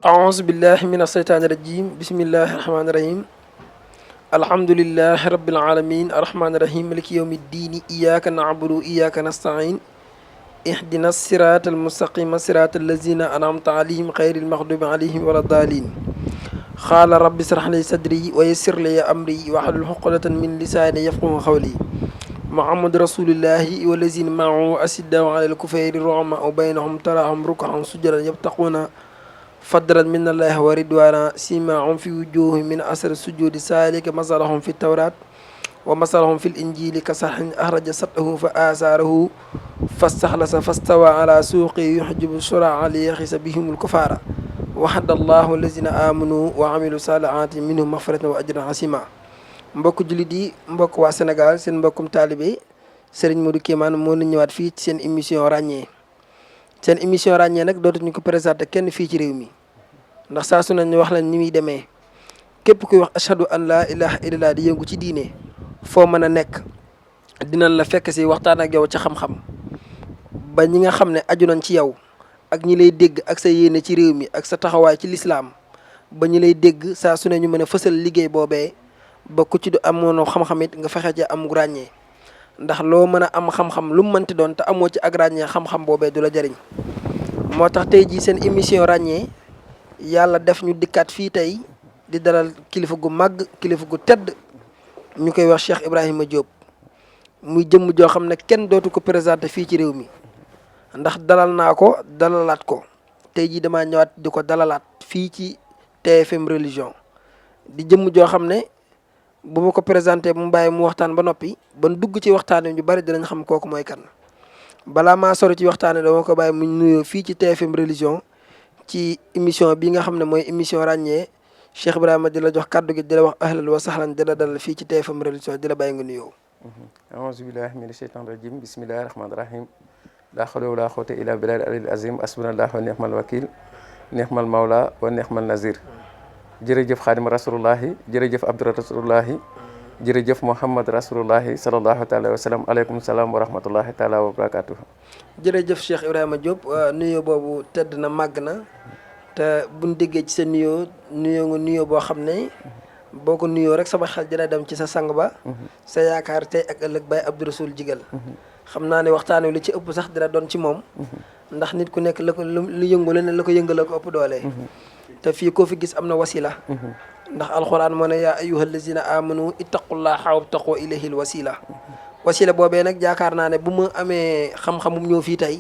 أعوذ بالله من الشيطان الرجيم بسم الله الرحمن الرحيم الحمد لله رب العالمين الرحمن الرحيم مالك يوم الدين إياك نعبد وإياك نستعين اهدنا الصراط المستقيم صراط الذين أنعمت عليهم غير المغضوب عليهم ولا الضالين قال رب اشرح لي صدري ويسر لي أمري واحلل عقدة من لساني يفقهوا قولي محمد رسول الله والذين معه أشداء على الكفار رحماء بينهم تراهم ركعا سجدا يبتغون فضلا من الله ورضوانا سيماهم في وجوههم من أثر السجود ذلك مثلهم في التوراة ومثلهم في الإنجيل كزرع أخرج شطأه فآزره فاستخلص فاستوى على سوقه يعجب الزراع ليغيظ بهم الكفار وعد الله الذين آمنوا وعملوا الصالحات منهم مغفرة وأجرا عظيما. mbokk jullit yi mbokk waa Sénégal seen mbokkum taalibe Serigne Modou Kémane moo ñu ñëwaat fii ci seen émission ràññee seen émission ràññee nag dootuñu ko présenté kenn fii ci réew mi ndax saa su ne ñu wax la ni muy demee képp kuy wax ashhadu an laa ilaha illallah di yëngu ci diine foo mën a nekk dinañ la fekk si waxtaan ak yow ci xam-xam ba ñi nga xam ne aju nañ ci yow ak ñi lay dégg ak sa yéene ci réew mi ak sa taxawaay ci lislaam ba ñi lay dégg saa su ne ñu mën a fësal liggéey boobee ba ku ci du amoon xam-xam it nga fexe ci am ràññee ndax loo mën a am xam-xam lu mu mënti doon te amoo ci ak ràññee xam-xam boobee du la jariñ moo tax tey jii seen émission ràññee yàlla def ñu dikkaat fii tey di dalal kilifa gu màgg kilifa gu tedd ñu koy wax Cheikh Ibrahima Diop muy jëmm joo xam ne kenn dootu ko présenté fii ci réew mi ndax dalal naa ko dalalaat ko tey jii damaa ñëwaat di ko dalalaat fii ci TFM religion di jëmm joo xam ne bu ma ko présenté mu bàyyi mu waxtaan ba noppi ban dugg ci waxtaan wi ñu bari dinañ xam kooku mooy kan balaa maa sori ci waxtaan wi dama ko bàyyi mu nuyoo fii ci TFM religion ci émission bi nga xam ne mooy émission ràññee Cheikh Ibrahima di la jox kàddu gi di la wax ahlan wa sahlan di la dalal fii ci TFM religion di la bàyyi nga nuyoo. aouzu billahi mina shaytan rajim bismillahi rahmani rahim laa hawla wala quwwata illa billahi al-aliyyil azim hasbunallahu wa ni'mal wakil ni'mal mawla wa ni'mal nazir jërëjëf xaadim rasulullahi jërëjëf abdu rasulullahi jërëjëf muhammad rasulullahi sallallahu taala wa sallam aleykum salaam wa rahmatullahi taala wa barakatuh. jërëjëf Cheikh Ibrahima Diop nuyoo boobu tedd na màgg na te buñ déggee ci sa nuyoo nga nuyoo boo xam ne boo ko nuyoo rek sama xel dina dem ci sa sang ba sa yaakaar tey ak ëllëg Baye Abdou Rassoul Jigal xam naa ne waxtaan wi li ci ëpp sax dina doon ci moom ndax nit ku nekk la ko lu yëngu la ne la ko yëngal ko ëpp doole te fii koo fi gis am na wasila ndax alxuraan moo ne yaa ayyuhal lazina amanu ittaqullaha wabtaqu ilayhil wasila boobee nag jaakaar naa ne bu ma amee xam-xamum ñëw fii tey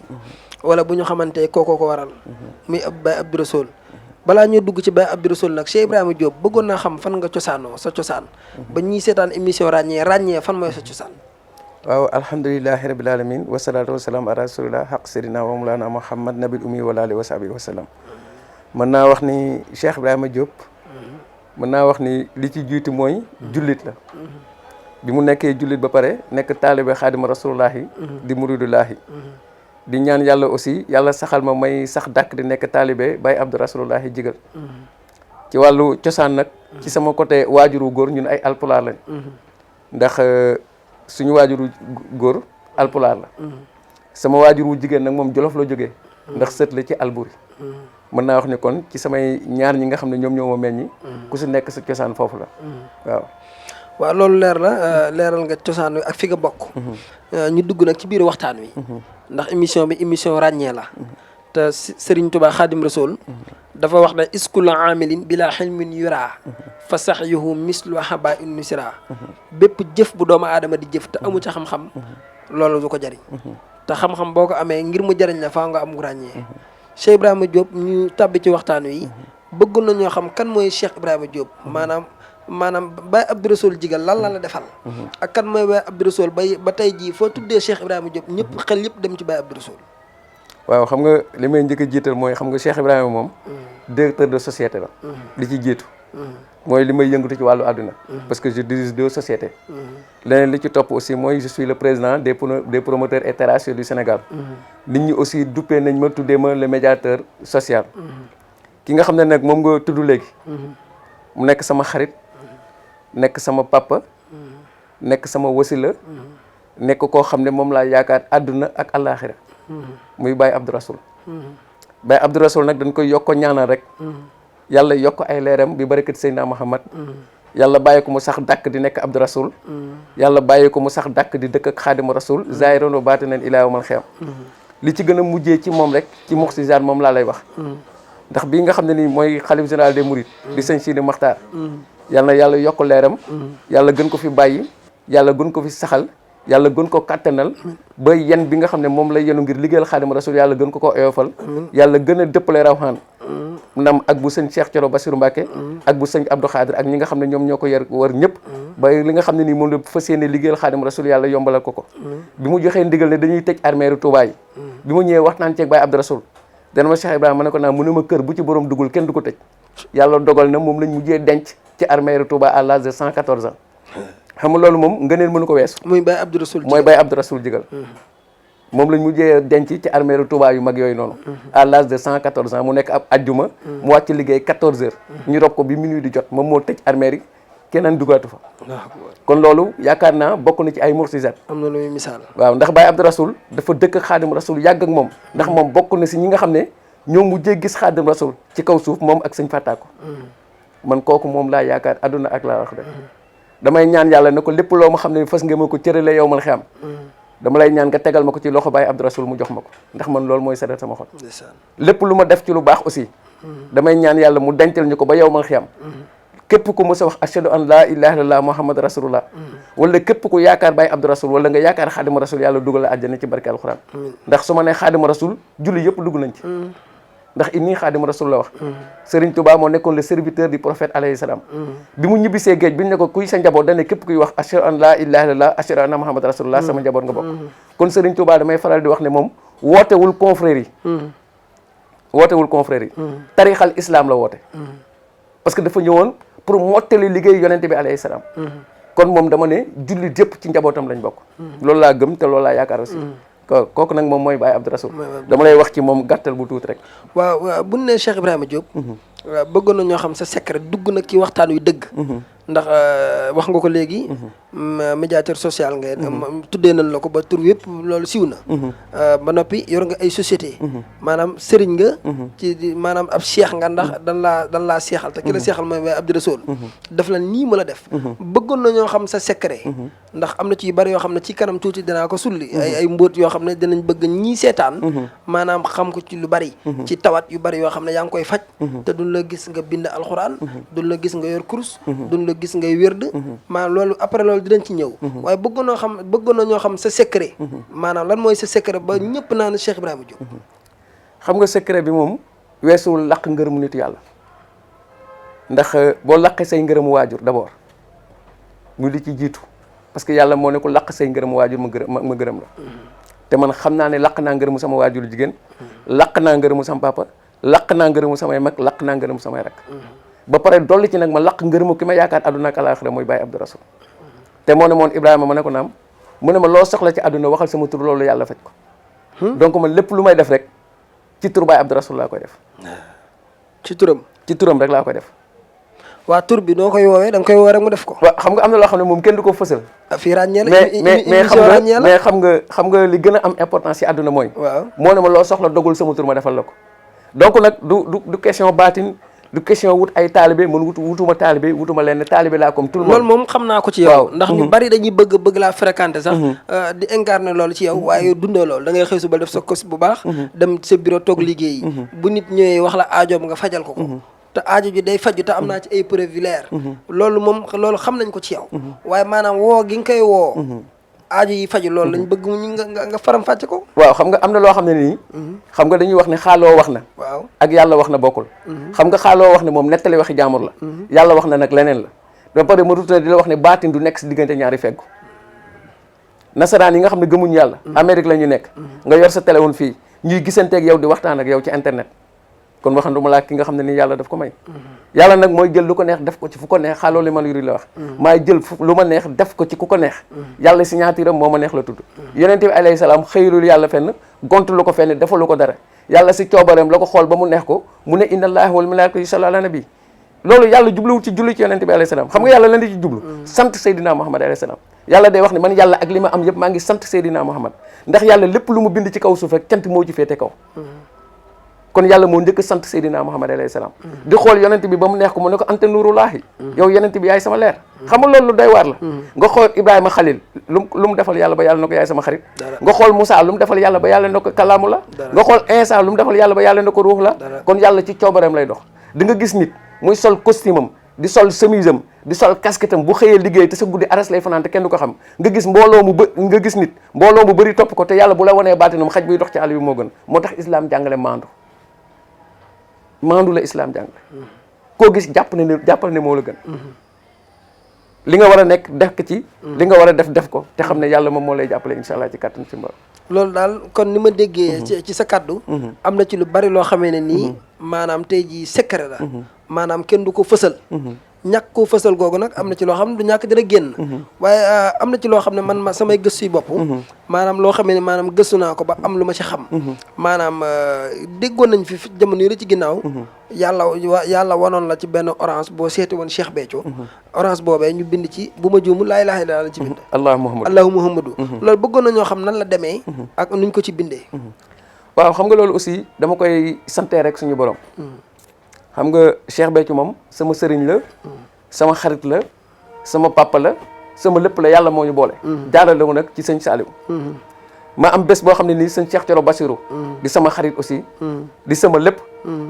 wala bu ñu xamante kookoo ko waral muy Baye Abdou Rassoul balaa ñoo dugg ci Baye Abdou Rassoul nag Cheikh Ibrahima Diop bëggoon naa xam fan nga cosaanoo sa cosaan ba ñuy seetaan émission ràññee fan mooy sa cosaan. waaw alhamdulilahi rabil alamin wasalaatu wasalaam ala rasulillah xaq seydina wa mawlana muhammad nabil ummi wa alihi wa sahbihi wa sallam mën naa wax ni Cheikh Ibrahima Diop mën naa wax ni li ci jiitu mooy jullit la bi mu nekkee jullit ba pare nekk taalibe xaadima rasulullahi di muridullahi di ñaan yàlla aussi yàlla saxal ma may sax dàkk di nekk taalibe Baye Abdou Rasulullahi Jigal ci wàllu cosaan nag ci sama côté waajuru góor ñun ay alpulaar lañ ndax suñu waajuru góor alpulaar la sama waajuru jigéen nag moom Jolof la jógee ndax sët la ci Alburi mën naa wax ni kon ci samay ñaar ñi nga xam ne ñoom ñoo ma meññi ku si nekk sa cosaan foofu la waaw loolu leer la leeral nga cosaan wi ak fi nga bokk ñu dugg nag ci biir waxtaan wi ndax émission bi émission ràññee la te Serigne Touba Khadim Rassoul dafa wax ne iskul amilin bila xilmin yura fa sax yuhu mislu haba in nusira bépp jëf bu doomu aadama di jëf te amu ca xam-xam loolu du ko jariñ te xam-xam boo ko amee ngir mu jariñ la faa nga am ràññee Cheikh Ibrahima Diop ñu tàbbi ci waxtaan wi bëggoon nañoo xam kan mooy Cheikh Ibrahima Diop maanaam Baye Abdou Rassoul Jigal lan la defal ak kan mooy Baye Abdou Rassoul ba tey jii foo tuddee Cheikh Ibrahima Diop ñëpp xel yëpp dem ci Baye Abdou Rassoul. waaw xam nga li may njëkk a jiital mooy xam nga Cheikh Ibrahima moom directeur de société la li ci jiitu mooy li may yëngatu ci wàllu àdduna parce que je dirige 2 sociétés leneen li ci topp aussi mooy je suis le président des promoteurs et terrassiers du Sénégal nit ñi aussi duppee nañ ma tuddee ma le médiateur social ki nga xam ne nag moom nga tudd léegi mu nekk sama xarit nekk sama papa nekk sama wasila nekk koo xam ne moom laa yaakaar àdduna ak àllaaxira muy Baye Abdou Rassoul Baye Abdou Rassoul nag dañ koy yokk ñaanal rek yàlla yokk ay leeram bi barakat Seydina Muhammad yàlla bàyyi ko mu sax dàkk di nekk Abdou Rasoul yàlla bàyyi ko mu sax dàkk di dëkk ak Xaadimu Rasoul zahiran wa baatinan ilaa yawmal xiyaam li ci gën a mujjee ci moom rek ci muxtijaan moom laa lay wax ndax bii nga xam ne nii mooy xalif général des mourides di sëñ Sidi Maxtaar yàlla na yàlla yokk leeram yàlla gën ko fi bàyyi yàlla gën ko fi saxal yàlla gën ko kattanal ba yen bi nga xam ne moom lay yenu ngir liggéeyal Xaadimu Rasul yàlla gën ko oyofal yàlla gën a dëppale rawxaan ndam ak bu sëñ Cheikh Thioro Bassirou Mbacké ak bu sëñ Abdou Khadir ak ñi nga xam ne ñoom ñoo ko war ñëpp ba li nga xam ne nii moom la fas yéene liggéeyal Xaadimu Rasul yàlla yombalal ko bi mu joxee ndigal ne dañuy tëj armeeru Touba yi bi mu ñëwee waxtaan ceeg Baye Abdou Rasul dana ma Cheikh Ibrahima ma ne ko naa mu ne ma kër bu ci borom dugul kenn du ko tëj yàlla dogal na moom lañ mujjee denc ci armeeru Touba à l'âge de 114 ans xam nga loolu moom ngëneel mënu ko weesu. muy Baye Abdou Rasoul mooy Baye Abdou Rasoul Jigal moom lañ mujjee denc ci armeeru Touba yu mag yooyu noonu à l'âge de 114 ans mu nekk ab ajjuma mu wàcc liggéey 14 heures ñu rob ko bi minuit di jot moom moo tëj armeer yi keneen dugaatu fa kon loolu yaakaar naa bokk na ci ay muxjisaat am na lu muy misaal waaw ndax Baye Abdou Rasoul dafa dëkk ak Xaadimu Rasoul yàgg ak moom ndax moom bokk na si ñi nga xam ne ñoo mujjee gis Xaadimu Rasoul ci kaw suuf moom ak sëñ Fàttaako man kooku moom laa yaakaar adduna ak laa wax de damay ñaan yàlla ne ko lépp loo ma xam ne fas nga ma ko cërale yow mal xam dama lay ñaan nga tegal ma ko ci loxo Baye Abdou Rasoul mu jox ma ko ndax man loolu mooy sadat sama xol lépp lu ma def ci lu baax aussi damay ñaan yàlla mu dencal ñu ko ba yow mal xam képp ku mës a wax ashhadu an laa ilaaha illallah muhammad rasulullah wala képp ku yaakaar Baye Abdou Rasoul wala nga yaakaar Xaadimu Rasoul yàlla dugal la àjjana ci barke alxuraan ndax su ma nee Xaadimu Rasoul julli yëpp dugg nañ ci ndax inni Xaadimu Rasul la wax Serigne Touba moo nekkoon le serviteur du prophète alayhi salaam bi mu ñibbisee géej bi ñu ne ko kuy sa njaboot dane képp kuy wax ashhadu an laa ilaaha illallah ashhadu anna muhammad rasulullah sama njaboot nga bokk kon Serigne Touba damay faral di wax ne moom wootewul confrérie yi tarixal islam la woote parce que dafa ñëwoon pour mottali liggéey yonente bi alayhi salaam kon moom dama ne julli jëpp ci njabootam lañ bokk loolu laa gëm te loolu laa yaakaar aussi kooku nag moom mooy Baye Abdou Rasoul dama lay wax ci moom gàttal bu tuuti rek waaw bu ne Cheikh Ibrahima Diop waaw bëggoon na ñoo xam sa secret dugg nag ci waxtaan wi dëgg ndax wax nga ko léegi médiateur social nga tuddee nañ la ko ba tur yëpp loolu siw na ba noppi yor nga ay société maanaam sëriñ nga ci maanaam ab cheikh nga ndax dan laa seexal te ki la seexal mooy Baye Abdou Rasoul daf la nii ma la def bëggoon na ñoo xam sa secret ndax am na ci yu bari yoo xam ne ci kanam tuuti dinaa ko sulli ay mbóot yoo xam ne dinañ bëgg ñii seetaan maanaam xam ko ci lu bari ci tawat yu bari yoo xam ne yaa ngi koy faj te duñ la gis nga bind alxuraan duñ la gis nga yor kurus duñ la gis ngay wérd maanaam loolu après loolu dinañ ci ñëw waaye bëggoon na ñoo xam sa secret maanaam lan mooy sa secret ba ñëpp naan Cheikh Ibrahima Diop xam nga secret bi moom weesuwul laq ngërëmu nitu yàlla ndax boo laqee say ngërëmu waajur d'abord mu li ci jiitu parce que yàlla moo ne ko laq say ngërëmu waajur ma gërëm la te man xam naa ne laq naa ngërëmu sama waajur jigéen laq naa ngërëmu sama papa laq naa ngërëmu samay mag laq naa ngërëmu samay rak ba pare dolli ci nag ma laq ngërëmu ki ma yaakaar àdduna ak alaaxira mooy Baye Abdou Rasoul te moo ne moon Ibrahima ma ne ko naam mu ne ma loo soxla ci àdduna waxal sama tur loolu yàlla faj ko donc man lépp lu may def rek ci tur Baye Abdou Rasoul laa koy def ci turam rek laa koy def waa tur bi noo koy woowee da nga koy woo rek mu def ko waaw xam nga am na loo xam ne moom kenn du ko fësal fii ràññee la mais xam nga li gën a am importance ci àdduna mooy waaw moo ne ma loo soxla dogul sama tur ma defal la ko donc nag du question baatin du question wut ay taalibe man wutuma taalibe wutuma lenn taalibe laa comme tout le monde loolu moom xam naa ko ci yow ndax ñu bari dañuy bëgg laa fréquenter sax di incarner loolu ci yow waaye dundoo loolu da ngay xëy suba def sa kos bu baax dem sa bureau toog liggéey bu nit ñëwee wax la aajoom nga fajal ko te aajo ji day faju te am naa ci ay preuve leer loolu xam nañ ko ci yow waaye maanaam woo gi nga koy woo aajo yi faju loolu lañ bëgg mu nga faram fàcce ko waaw xam nga am na loo xam ne nii xam nga dañuy wax ne xaaloo wax na waaw ak yàlla wax na bokkul xam nga xaaloo wax ne moom nettali waxi jaamur la yàlla wax na nag leneen la ba pare ma rutale di la wax ne baatin du nekk si diggante ñaari feggu nasaraan yi nga xam ne gëmuñu yàlla Amérique la ñu nekk nga yor sa téléphone fii ñuy gisanteeg yow di waxtaan ak yow ci internet kon waxanduma laa ki nga xam ne nii yàlla daf ko may yàlla nag mooy jël lu ko neex def ko ci fu ko neex xaaloo li man yuri la wax maay jël lu ma neex def ko ci ku ko neex yàlla signature am moo ma neex la tudd yonent bi alayhi salaam xëyulul yàlla fenn gont lu ko fenn defalu ko dara yàlla si coobareem la ko xool ba mu neex ko mu ne inna allaha wal malaikatu yusalluna ala nabi loolu yàlla jubluwul ci julli ci yonent bi alayhi salaam xam nga yàlla lan di ci jublu sant Seydina Muhammad alayhi salaam yàlla day wax ne man yàlla ak li ma am yëpp maa ngi sant Seydina Muhammad ndax yàlla lépp lu mu bind ci kaw suuf rek cant moo ci féete kaw kon yàlla moo njëkk sant Seydina Muhammad alayhi salaam di xool yonent bi ba mu neex ko mu ne ko anta nuurullaahi yow yonent bi yaay sama leer xam nga loolu lu doy waar la nga xool Ibrahima Khalil lu mu defal yàlla ba yàlla na ko yaay sama xarit nga xool Moussa lu mu defal yàlla ba yàlla na ko kalaamu la nga xool Insa lu mu defal yàlla ba yàlla na ko ruux la kon yàlla ci coobareem lay dox di nga gis nit muy sol costume am di sol chemise am di sol casquette am bu xëyee liggéey te sa guddi aras lay fanaan te kenn du ko xam nga gis nga gis nit mbooloo mu bëri topp ko te yàlla bu la wanee baatinam xaj buy dox ci àll bi moo gën moo tax islam jàngale maandu la islam jàngale koo gis jàppal ne moo la gën li nga war a nekk def ko ci li nga war a def ko te xam ne yàlla moom moo lay jàppale insha allah ci kàttan ci mbor loolu daal kon ni ma déggee ci sa kaddu am na ci lu bari loo xamee ne nii maanaam tey jii secret la maanaam kenn du ko fësal ñàkk koo fësal googu nag am na ci loo xam ne du ñàkk dina génn waaye am na ci loo xam ne man samay gëstu yi bopp maanaam loo xamee ne maanaam gëstu naa ko ba am lu ma ci xam maanaam déggoon nañ fi jamono yi la ci ginnaaw yàlla wanoon la ci benn orange boo seeti woon Cheikh Béthio orange boobee ñu bind ci bu ma juumul laa ilaaha illallaah la ci bind allahu muhammadu loolu bëggoon na ñoo xam nan la demee ak nuñ ko ci bindee waaw xam nga loolu aussi dama koy sante rek suñu borom xam nga Cheikh Béthio moom sama sëriñ la sama xarit la sama papa la sama lépp la yàlla moo ñu boole jaarale wu nag ci sëñ Saliou ma am bés boo xam ne nii sëñ Cheikh Thioro Bassirou di sama xarit aussi di sama lépp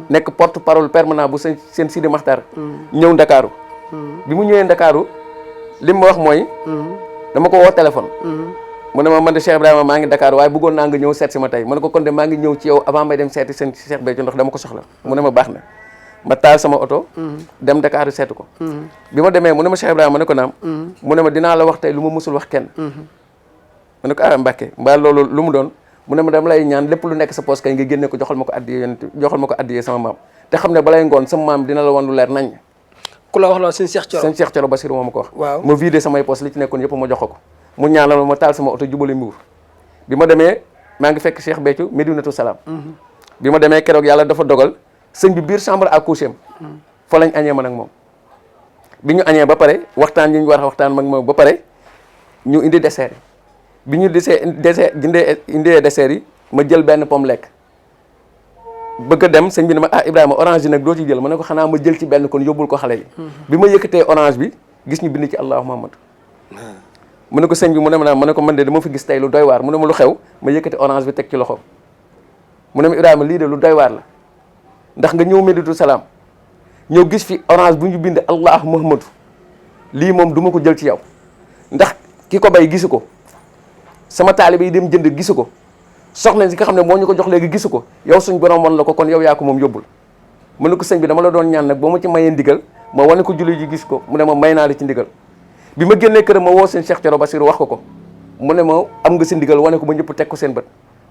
nekk porte parole permanent bu seen Sidi Makhtar ñëw Ndakaaru bi mu ñëwee Ndakaaru li ma wax mooy dama ko woo téléphone mu ne ma man de Cheikh Ibrahima maa ngi Dakar waaye bëggoon naa nga ñëw seet si ma tey ma ne ko kon de maa ngi ñëw ci yow avant may dem seeti seen Cheikh Béthio ndax dama ko soxla mu ne ma baax na ma taal sama oto dem Dakar seetu ko bi ma demee mu ne ma Cheikh Ibrahima ma ne ko naam mu ne ma dinaa la wax tey lu ma mësul wax kenn ma ne ko Mbàkke mbaa loolu lu mu doon mu ne ma dama lay ñaan lépp lu nekk sa poos kay nga génne ko joxal ma ko addiyee sama maam te xam ne balay ngoon sama maam dina la wan lu leer nañ ku la wax loolu sëñ Cheikh Thioro Bassirou moo ma ko wax waaw ma vidé samay poos li ci nekkoon yëpp ma jox ko mu ñaanal ma taal sama oto jubali Mbuur bi ma demee maa ngi fekk Cheikh Béthio Medinatu Salaam bi ma demee keroog yàlla dafa dogal sëñ bi biir chambre à coucher am fa lañ añee man ak moom bi ñu añee ba pare waxtaan yi ñu war a waxtaan mag moom ba pare ñu indi dessert yi bi ñu indee dessert yi ma jël benn pomme lekk bëgg a dem sëñ bi ne ma Ibrahima orange yi nag doo ci jël ma ne ko xanaa ma jël ci benn kon yóbbul ko xale yi bi ma yëkkatee orange bi gis ñu bind ci Allahu Muhammad mu ne ko sëñ bi mu ne ma ne ko man de dama fi gis tey lu doy waar mu ne ma lu xew ma yëkkati orange bi teg ci loxo mu ne ma Ibrahima lii de lu doy waar la ndax nga ñëw Medinatu Salaam ñëw gis fi orange bu ñu bind Allah Muhammadu lii moom du ma ko jël ci yow ndax ki ko bay gisu ko sama taalibe yi dem jënd gisu ko soxna si nga xam ne moo ñu ko jox léegi gisu ko yow suñ borom wan la ko kon yow yaa ko moom yóbbul mu ne ko sëñ bi dama la doon ñaan nag boo ma ci mayee ndigal ma wane ko julli ji gis ko mu ne ma may naa la ci ndigal bi ma génnee këram ma woo seen Cheikh Thioro Bassirou wax ko mu ne ma am nga si ndigal wane ko ba ñëpp teg ko seen bët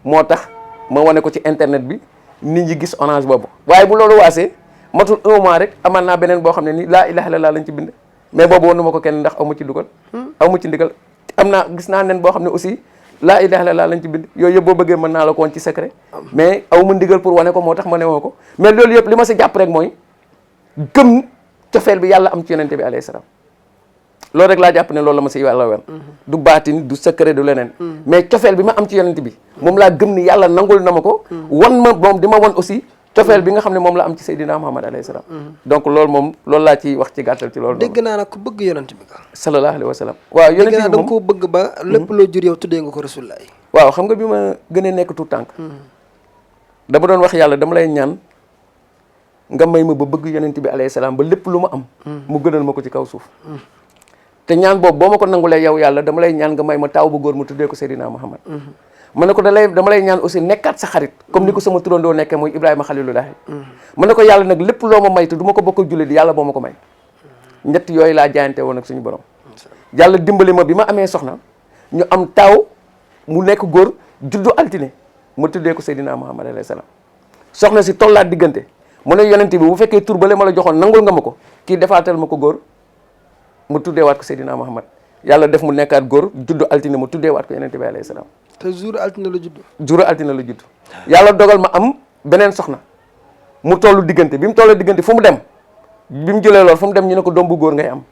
moo tax ma wane ko ci internet bi nit ñi gis orange boobu waaye bu loolu waasee matul 1 mois rek amal naa beneen boo xam ne ni laa ilaha illallah lañ ci bind mais boobu wanu ma ko kenn ndax aw ma ci dugal aw ma ci ndigal gis naa nen boo xam ne aussi laa ilaha illallah lañ ci bind yooyu yëpp boo bëggee mën naa la ko woon ci secret mais aw ma ndigal pour wane ko moo tax ma ne woo ko mais loolu yëpp li ma si jàpp rek mooy gëm cofeel bi yàlla am ci yonente bi alayhi salaam loolu rek laa jàpp ne loolu la ma si yàlla wen du baatin du secret du leneen mais cofeel bi ma am ci yonent bi moom laa gëm ni yàlla nangul na ma ko wan ma moom di ma wan aussi cofeel bi nga xam ne moom la am ci Seydina Muhammad alayhi salaam donc loolu moom loolu laa ci wax ci gàttal ci loolu dégg naa nag ku bëgg yonent bi ka sallallahu alayhi wa sallam waaw yonent bi moom da nga koo bëgg ba lépp loo jur yow tuddee nga ko rasulullah waaw xam nga bi ma gënee nekk tout tànk dama doon wax yàlla dama lay ñaan nga may ma ba bëgg yonent bi alayhi salaam ba lépp lu ma am mu gënal ma ko ci kaw suuf te ñaan boobu boo ma ko nangulee yow yàlla dama lay ñaan nga may ma taaw bu góor mu tuddee ko Seydina Muhammad ma ne ko dama lay ñaan aussi nekkaat sa xarit comme ni ko sama turandoo nekkee mooy Ibrahima Xalilullahi ma ne ko yàlla nag lépp loo ma may te du ma ko bokk ak jullit yàlla boo ma ko may ñett yooyu laa jaayante woon ak suñu borom yàlla dimbali ma bi ma amee soxna ñu am taaw mu nekk góor juddu altine ma tuddee ko Seydina Muhammad alayhi salaam soxna si tollaat diggante mu ne yonent bi bu fekkee tur bale ma la joxoon nangul nga ma ko kii defaatal ma ko góor mu tuddeewaat ko Seydina Muhammad yàlla def mu nekkaat góor juddu altine mu tuddeewaat ko yonent bi alayhi salaam te jour altine la judd yàlla dogal ma am beneen soxna mu tollu diggante bi mu tollu diggante fu mu dem bi mu jëlee lool fu mu dem ñu ne ko doom bu góor ngay am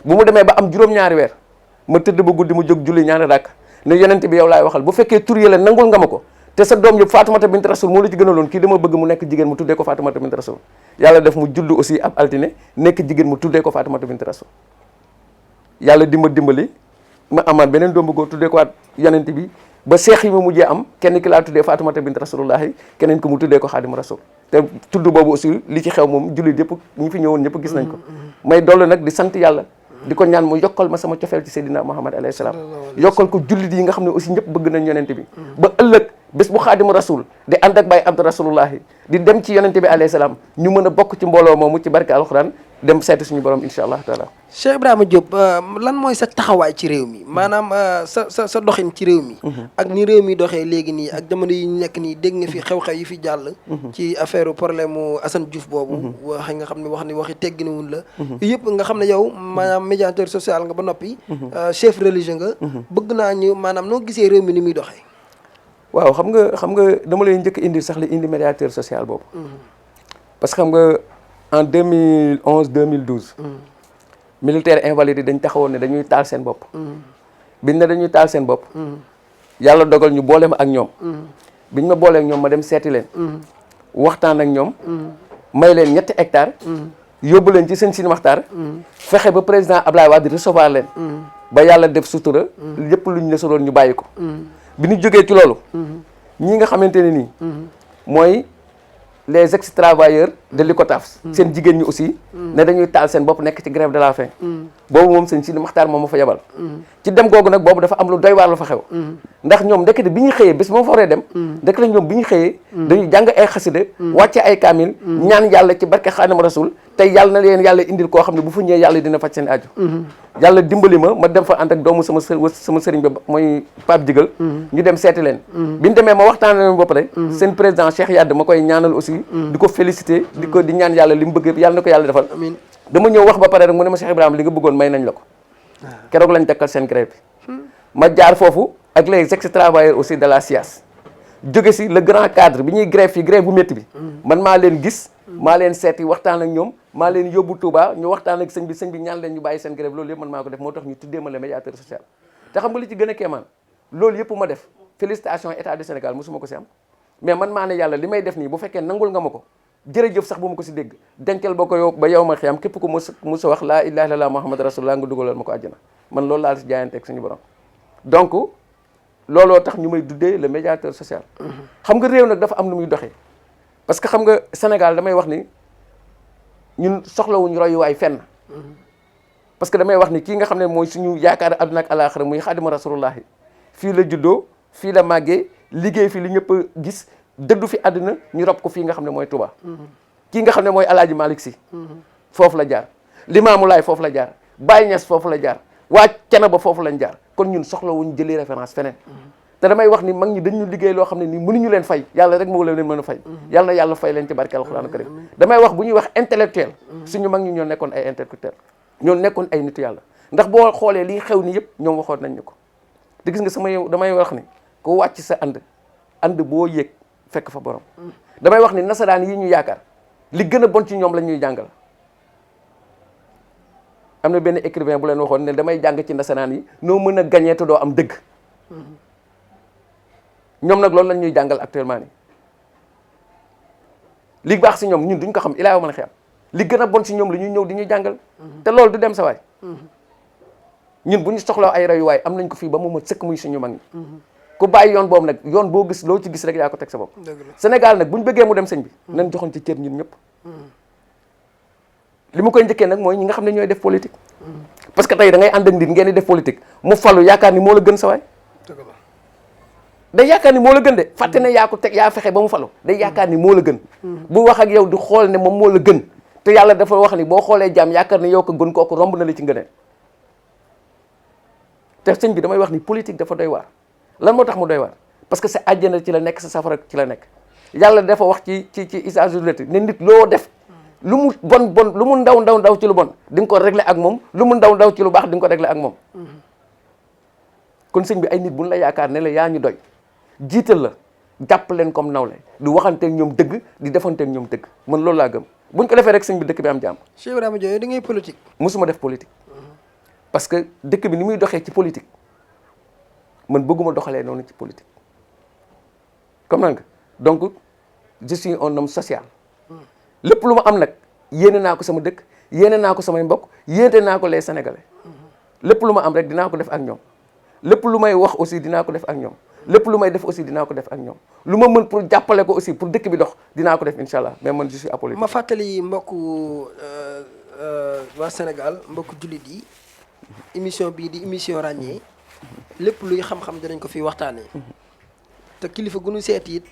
bu mu demee ba am juróom-ñaari weer ma tëdd ba guddi mu jóg julli ñaari rakk ne yonent bi yow laay waxal bu fekkee tur yële nangul nga ma ko te sa doom yëpp Fatoumata bint Rasoul moo la ci gënaloon kii dama bëgg mu nekk jigéen mu tuddee ko Fatoumata bint Rasoul yàlla def mu judd aussi ab altine nekk jigéen mu tuddee ko Fatoumata bint Rasoul yàlla dimbali ma amaat beneen doom bu góor tuddee ko waat yonent bi ba seex yi ma mujjee am kenn ki laa tuddee Fatoumata bint Rasulullahi keneen ki mu tuddee ko Xaadimu Rasul te tudd boobu aussi li ci xew moom jullit yëpp ñi fi ñëwoon ñëpp gis nañ ko may dollu nag di sant yàlla di ko ñaan mu yokkal ma sama cofeel ci Seydina Muhammad alayhi salaam yokkal ko jullit yi nga xam ne aussi ñëpp bëgg nañ yonent bi ba ëllëg bés bu Xaadimu Rasul di ànd ak Baay Abdu Rasulullahi di dem ci yonent bi alayhi salaam ñu mën a bokk ci mbooloo moomu ci barke alxuraan dem seeti suñu borom incha allah taala. Cheikh Ibrahima Diop lan mooy sa taxawaay ci réew mi maanaam sa doxin ci réew mi. ak ni réew mi doxee léegi nii ak jamono yi ñu nekk nii dégg nga fi xew-xew yi fi jàll. ci affaire problème mu Assane Diouf boobu. wax nga xam ne waxi tegginuwul la. yëpp nga xam ne yow maanaam médiateur social nga ba noppi. chef religieux nga. bëgg naa ñu maanaam noo gisee réew mi ni muy doxee. waaw xam nga dama lay njëkk indi sax li indi médiateur social boobu. parce que xam nga en 2011 2012. militaire invalide dañ taxawoon ne dañuy taal seen bopp. biñ ne dañuy taal seen bopp. yàlla dogal ñu boole ma ak ñoom. biñ ma boolee ak ñoom ma dem seeti leen. waxtaan ak ñoom. may leen 7 hectares. yóbbu leen ci seen Sine Maxtaar. fexe ba président Ablaye Wade recevoir leen. ba yàlla def sutura. lépp luñ ne soloon ñu bàyyi ko. bi ñu jógee ci loolu. ñi nga xamante ne nii. mooy les ex-travailleurs de l'ICOTAF. seen jigéen ñi aussi. ne dañuy taal seen bopp nekk ci grève de la faim. boobu moom seen Sine Maxtaar moom ma fa yebal. ci dem googu nag boobu dafa am lu doy waar lu fa xew. ndax ñoom ndekete bi ñu xëyee bés ba ma fa waree dem. ndekete ñoom bi ñu xëyee. dañuy jàng ay xasida wàcce ay kaamil. ñaan yàlla ci barke Xaadimu Rasul tey yàlla na leen yàlla indil koo xam ne bu fa ñëwee yàlla dina faj seen aju. yàlla dimbali ma dem fa ànd ak doomu sama sëriñ ba mooy Pape Digal. ñu dem seeti leen. bi ñu demee ma waxtaan leen ba pare. seen président Cheikh Yade ma koy ñaanal aussi. di ko féliciter di ñaan yàlla li mu bëgg yàlla na ko yàlla defal. dama ñëw wax ba pare rek mu ne ma Cheikh Ibrahima li nga bëggoon may nañ la ko. keroog lañ dekkal seen grève bi. ma jaar foofu ak les ex-travailleurs aussi de la SIAS. jóge si le grand cadre bi ñuy grève fii grève bu métti bi. man maa leen gis. maa leen seeti waxtaan ak ñoom maa leen yóbbu Touba ñu waxtaan ak sëñ bi ñaan leen ñu bàyyi seen grève loolu yëpp man maa ko def moo tax ñu tuddee ma le médiateur social. te xam nga li ci gën a kéemaan loolu yëpp ma def félicitation état du Sénégal mosuma ko si am mais man maa ne yàlla li may def nii bu fekkee nangul nga ma ko jërëjëf sax bu ma ko si dégg dencal ba ko yow ba yow ma xiyam képp ko mos a wax laa ilaaha illallaah Muhammad rasulullah nga dugalal ma ko àjjana man loolu laa si jaayanteeg suñu borom donc looloo tax ñu may duddee le médiateur social. xam nga réew nag dafa am nu muy doxee parce que xam nga Sénégal damay wax ni ñun soxlawuñu royuwaay fenn parce que damay wax ni kii nga xam ne mooy suñu yaakaar àdduna ak alaaxira muy Xaadimu Rasulullaahi fii la juddoo fii la màggee liggéey fii li ñëpp a gis dëddu fi àdduna ñu rob ko fii nga xam ne mooy Touba. kii nga xam ne mooy Alaaji Malick Sy foofu la jaar Limaamu Laay foofu la jaar Baye Niass foofu la jaar waa Thiénaba foofu lañ jaar kon ñun soxlawuñu jëlee référence feneen. te damay wax ni mag ñi dañu liggéey loo xam ne nii mënuñu leen fay yàlla rek moo leen mën a fay yàlla na yàlla fay leen ci barke alxuraanu karim damay wax bu ñuy wax intellectuel suñu mag ñi ñoo nekkoon ay intellectuel ñoo nekkoon ay nitu yàlla ndax boo xoolee lii xew ni yëpp ñoom waxoon nañ ñu ko te gis nga damay wax ni ku wàcc sa ànd boo yéeg fekk fa borom damay wax ni nasaraan yi ñu yaakaar li gën a bon ci ñoom la ñuy jàngal am na benn écrivain bu leen waxoon ne damay jàng ci nasaraan yi noo mën a gañee te doo am dëgg ñoom nag loolu lañ ñuy jàngal actuellement nii li baax si ñoom ñun duñ ko xam ilaa mën a xeam li gën a bon si ñoom la ñuy ñëw di ñuy jàngal te loolu du dem sa waay ñun bu ñu soxlaa ay rayuwaay am nañ ko fii ba mu ma sëkk muy suñu mag ñi ku bàyyi yoon boobu nag yoon boo gis loo ci gis rek yaa ko teg sa bopp Sénégal nag bu ñu bëggee mu dem sëñ bi nañ joxoon ci cër ñun ñëpp li mu koy njëkkee nag mooy ñi nga xam ne ñooy def politique parce que tey da ngay ànd ak nit ngeen di def politique mu falu yaakaar ni moo la gën sa waay day yaakaar ni moo la gën de fàtte ne yaa ko teg yaa fexe ba mu falu day yaakaar ni moo la gën bu wax ak yow di xool ne moom moo la gën te yàlla dafa wax ni boo xoolee jaam yaakaar ne yow ko gën kooku romb na la ci ngëneel te sëñ bi damay wax ni politique dafa doy waar lan moo tax mu doy waar parce que sa àjjana ci la nekk sa safara ci la nekk yàlla dafa wax ci Isaa Zuriyati ne nit loo def lu mu bon lu mu ndaw ci lu bon di nga ko régler ak moom lu mu ndaw ci lu baax di nga ko régler ak moom kon sëñ bi ay nit buñ la yaakaar ne la yaa ñu doy jiital la jàpp leen comme nawle di waxanteeg ñoom dëgg di defanteeg ñoom dëgg man loolu laa gëm buñ ko defee rek sëñ bi dëkk bi am jàmm. Cheikh Ibrahima Diop da ngay politique. musuma def politique parce que dëkk bi ni muy doxee ci politique man bëgguma doxalee noonu ci politique comme nga donc je suis un homme social lépp lu ma am nag yéene naa ko sama dëkk yéene naa ko samay mbokk yéene naa ko les sénégalais lépp lu ma am rek dinaa ko def ak ñoom lépp lu may wax aussi dinaa ko def ak ñoom lépp lu may def aussi dinaa ko def ak ñoom lu ma mën pour jàppale ko aussi pour dëkk bi dox dinaa ko def incha allah mais man je suis apolitique. ma fàttali mbokku waa Sénégal mbokku jullit yi émission bii di émission ràññee lépp luy xam-xam dinañ ko fi waxtaanee te kilifa gu nu seet it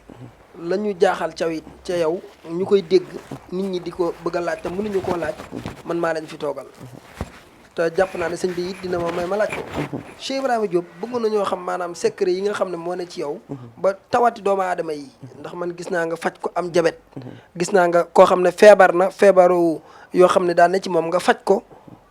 la ñu jaaxal ca yow ñu koy dégg nit ñi di ko bëgg a laaj te mënuñu koo laaj man maa leen fi toogal te jàpp naa ne sëñ bi it dina ma may ma laaj ko. Cheikh Ibrahima Diop bëgg na ñoo xam maanaam secret yi nga xam ne moo ne ci yow ba tawati doomu aadama yi ndax man gis naa nga faj ko am jabet gis naa nga koo xam ne feebar na feebaru yoo xam ne daan ne ci moom nga faj ko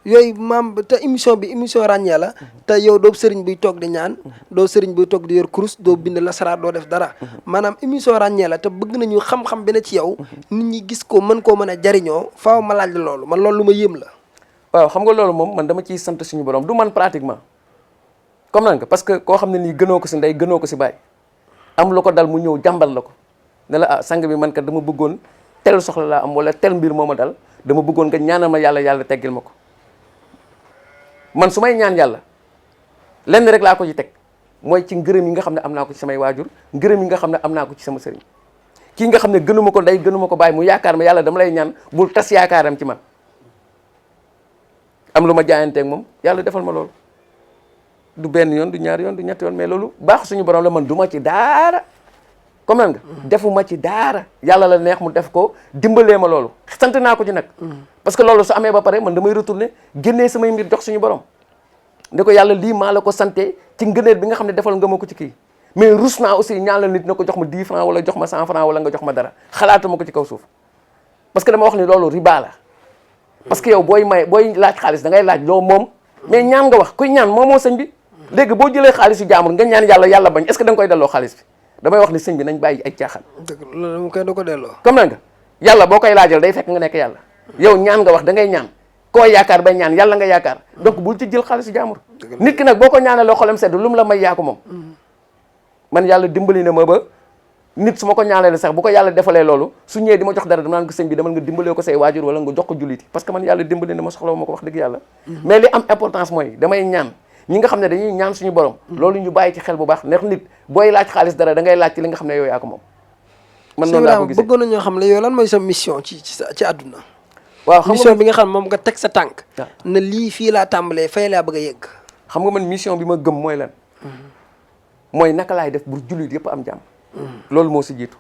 yooyu maam te émission bi émission ràññee la te yow doo sëriñ buy toog di ñaan doo sëriñ buy toog di yor kurus doo bind lasaraar doo def dara maanaam émission ràññee la te bëgg nañu xam-xam bi ne ci yow nit ñi gis ko mën koo mën a jariñoo faaw ma laaj la loolu man loolu lu ma yéem la. waaw xam nga loolu moom man dama ciy sant suñu borom du man pratiquement comme nan nga parce que koo xam ne nii gënoo ko si ndey gënoo ko si baay am lu ko dal mu ñëw jàmbal la ko ne la sang bi man kat dama bëggoon tel soxla laa am wala tel mbir moo ma dal dama bëggoon nga ñaanal ma yàlla teggil ma ko man su may ñaan yàlla lenn rek laa ko ci teg mooy ci ngërëm yi nga xam ne am naa ko ci samay waajur ngërëm yi nga xam ne am naa ko ci sama sëriñ kii nga xam ne gënuma ko ndey gënuma ko baay mu yaakaar ma yàlla dama lay ñaan bul tas yaakaaram ci man am lu ma jaayanteeg moom yàlla defal ma loolu du benn yoon du ñaari yoon du ñetti yoon mais loolu baax suñu borom la man du ma ci daara comme nan nga defuma ci daara yàlla la neex mu def ko dimbalee ma loolu sant naa ko ci nag parce que loolu su amee ba pare man damay retourner génnee samay mbir jox suñu borom ne ko yàlla lii maa la ko sante ci ngëneel bi nga xam ne defal nga ma ko ci kii mais rus naa aussi ñaanal nit na ko jox ma 10 francs wala jox ma 100 francs wala nga jox ma dara xalaatuma ko ci kaw suuf parce que dama wax ni loolu riba la parce que yow booy laaj xaalis da ngay laaj loo moom mais ñaan nga wax kuy ñaan moomoo sëñ bi léegi boo jëlee xaalis yu jaamur nga ñaan yàlla bañ est-ce que da nga koy delloo xaalis bi damay wax ni sëñ bi nañ bàyyi ay caaxaan. dëgg loolu mu koy da ko delloo. comme na nga yàlla boo koy laajal day fekk nga nekk yàlla yow ñaan nga wax da ngay ñaan koo yaakaar bay ñaan yàlla nga yaakaar donc bul ci jël xaalis yu jaamur nit ki nag boo ko ñaanaloo xolam sedd lu mu la may yaa ko moom man yàlla dimbali na ma ba nit su ma ko ñaanalee sax bu ko yàlla defalee loolu su ñëwee di ma jox dara dama naan ko sëñ bi demal nga dimbalee ko say waajur wala nga jox ko julliti parce que man yàlla dimbali na ma soxla ma ko wax dëgg yàlla mais li am importance mooy damay ñaan ñi nga xam ne dañuy ñaan suñu borom loolu ñu bàyyi ci xel bu baax ndax nit booy laaj xaalis dara da ngay laaj ci li nga xam ne yow yaa ko moom man noonu laa ko gisee bëggoon nañoo xam ne yow lan mooy sa mission ci àdduna waaw xam mission bi nga xam moom nga teg sa tànk na lii fii laa tàmbalee fay laa bëgg a yegg xam nga man mission bi ma gëm mooy lan mooy naka laay def pour jullit yëpp am jàmm loolu moo si jiitu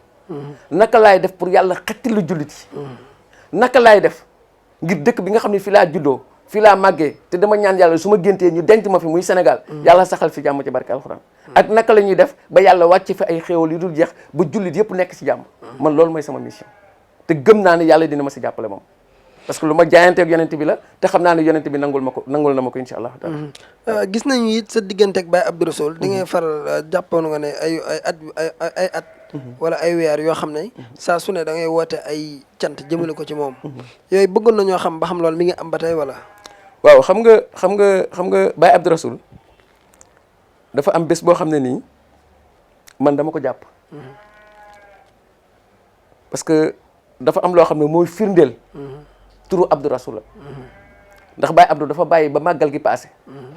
naka laay def pour yàlla xetti lu jullit yi naka laay def ngir dëkk bi nga xam ne fii laa juddoo fii laa màggee te dama ñaan yàlla su ma géntee ñu denc ma fi muy Sénégal yàlla saxal fi jàmm ci barke alxuraan ak naka la ñuy def ba yàlla wàcc fi ay xéewal yu dul jeex ba jullit yëpp nekk si jàmm man loolu mooy sama mission te gëm naa ne yàlla dina ma si jàppale moom parce que lu ma jaayanteeg yonent bi la te xam naa ne yonent bi nangul na ma ko incha allah taala gis nañu it sa digganteeg Baye Abdou Rassoul di ngay faral jàppoon nga ne ay at wala ay weer yoo xam ne saa su ne da ngay woote ay cant jëmale ko ci moom yooyu bëggoon nañoo xam ba xam loolu mi ngi am ba tey wala waaw xam nga Baye Abdou Rassoul dafa am bés boo xam ne nii man dama ko jàpp parce que dafa am loo xam ne mooy firndeel turu Abdou Rassoul la ndax Baye Abdou dafa bàyyi ba màggal gi passé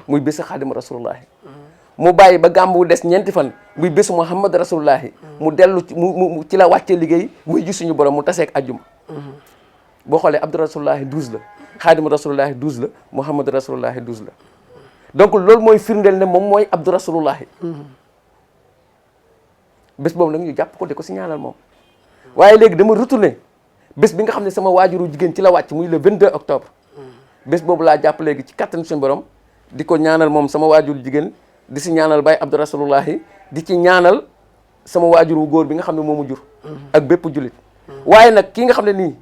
muy bésu Xaadimu Rasulullahi mu bàyyi ba gàmbu des ñeenti fan muy bésu Muhammad Rasulullahi mu dellu mu ci la wàccee liggéey muy ji suñu borom mu taseeg ajjuma boo xoolee Abdou Rasulullahi 12 la Xaadimu Rasulullahi 12 la Muhammad Rasulullahi 12 la donc loolu mooy firndeel ne moom mooy Abdou Rasulullahi bés boobu nag ñu jàpp ko di ko si ñaanal moom waaye léegi dama retourné bés bi nga xam ne sama waajuru jigéen ci la wàcc muy le 22 octobre bés boobu laa jàpp léegi ci kattan suñu borom di ko ñaanal moom sama waajuru jigéen di si ñaanal Baye Abdou Rasulullahi di ci ñaanal sama waajuru góor bi nga xam ne moomu jur ak bépp jullit waaye nag kii nga xam ne nii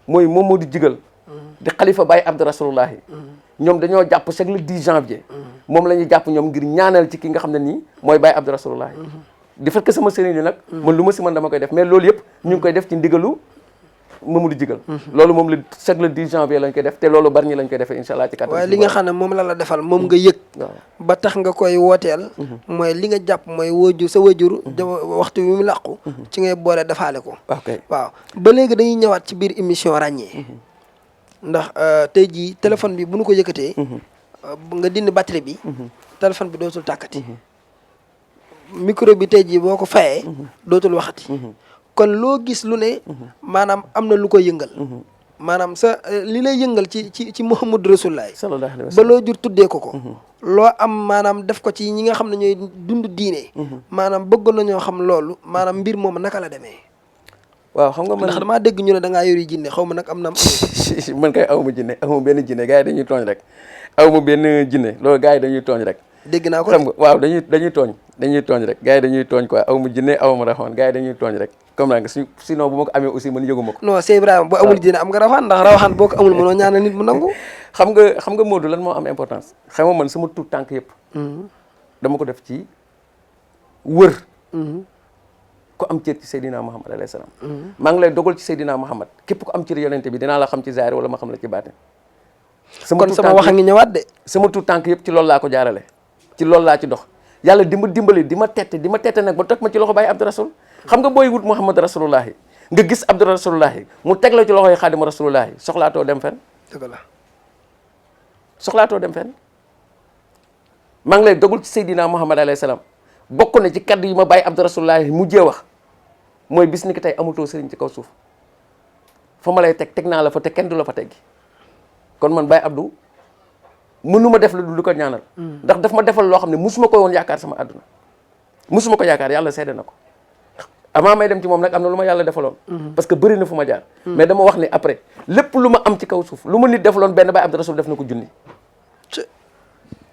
mooy moom moo di jigal di xalifa Baye Abdou Rasulullahi ñoom dañoo jàpp chaque le 10 janvier moom la ñuy jàpp ñoom ngir ñaanal ci ki nga xam ne nii mooy Baye Abdou Rasulullahi di fekk sama sëriñ li nag man lu ma si man dama koy def mais loolu yëpp ñu ngi koy def ci ndigalu Mamadou Jigal loolu moom la chaque le 10 janvier lañ koy def te loolu bari ñi lañ koy defee incha allah ci kattan. waaye li nga xam ne moom la defal moom nga yëg ba tax nga koy wooteel mooy li nga jàpp mooy sa wajur waxtu bi mu làqu ci ngay boole defaale ko waaw ba léegi dañuy ñëwaat ci biir émission ràññee ndax tey jii téléphone bi bu nu ko yëkkatee nga dindi batterie bi téléphone bi dootul tàkkati micro bi tey jii boo ko fayee dootul waxati kon loo gis lu ne maanaam am na lu ko yëngal maanaam sa li lay yëngal ci Muhammadu Rasulullah ba loo jur tuddee ko loo am maanaam def ko ci ñi nga xam ne ñooy dund diine maanaam bëggoon nañoo xam loolu maanaam mbir moom naka la demee waaw xam nga man ndax damaa dégg ñu ne da ngaa yori jinne xaw ma nag am na man kay awma jinne awma benn jinne gars yi dañuy tooñ rek awma benn jinne loolu gars yi dañuy tooñ rek dégg naa ko xam nga waaw dañuy tooñ rek gars yi dañuy tooñ quoi awma jinne awma raxoon gars yi dañuy tooñ rek comme naa nga sinon bu ma ko amee aussi man yëguma ko non c'est Ibrahima boo amul jinne am nga raxaan ndax raxaan boo ko amul mënoo ñaanal nit mu nangu xam nga Modou lan moo am importance xam nga man sama tout tànk yëpp dama ko def ci wër ko am cër ci Seydina Muhammad alayhi salaam maa ngi lay dogal ci Seydina Muhammad képp ko am cër yonente bi dinaa la xam ci zaahir wala ma xam la ci baatin kon sama wax a ngi ñëwaat de sama tout tànk yëpp ci loolu laa ko jaarale ci loolu laa ci dox yàlla dimbali di ma tette nag ba teg ma ci loxo Baye Abdou Rasoul xam nga booy wut Muhammad Rasulullahi nga gis Abdou Rasulullahi mu teg la ci loxoy Xaadimu Rasulullahi soxlaatoo dem fenn dëgg la soxlaatoo dem fenn maa ngi lay dogul ci Seydina Muhammad alayhi salaam bokk na ci kaddu yi ma Baye Abdou Rasulullahi mujjee wax mooy bis ni ki tey amatoo sëriñ ci kaw suuf fa ma lay teg naa la fa te kenn du la fa teggi kon man Baye Abdou mënuma def lu ko ñaanal ndax daf ma defal loo xam ne musuma ko woon yaakaar sama àdduna musuma ko yaakaar yàlla seede na ko avant may dem ci moom nag am na lu ma yàlla defaloon parce que bëri na fu ma jaar mais dama wax ni après lépp lu ma am ci kaw suuf lu ma nit defaloon benn Baye Abdou Rasoul def na ko junni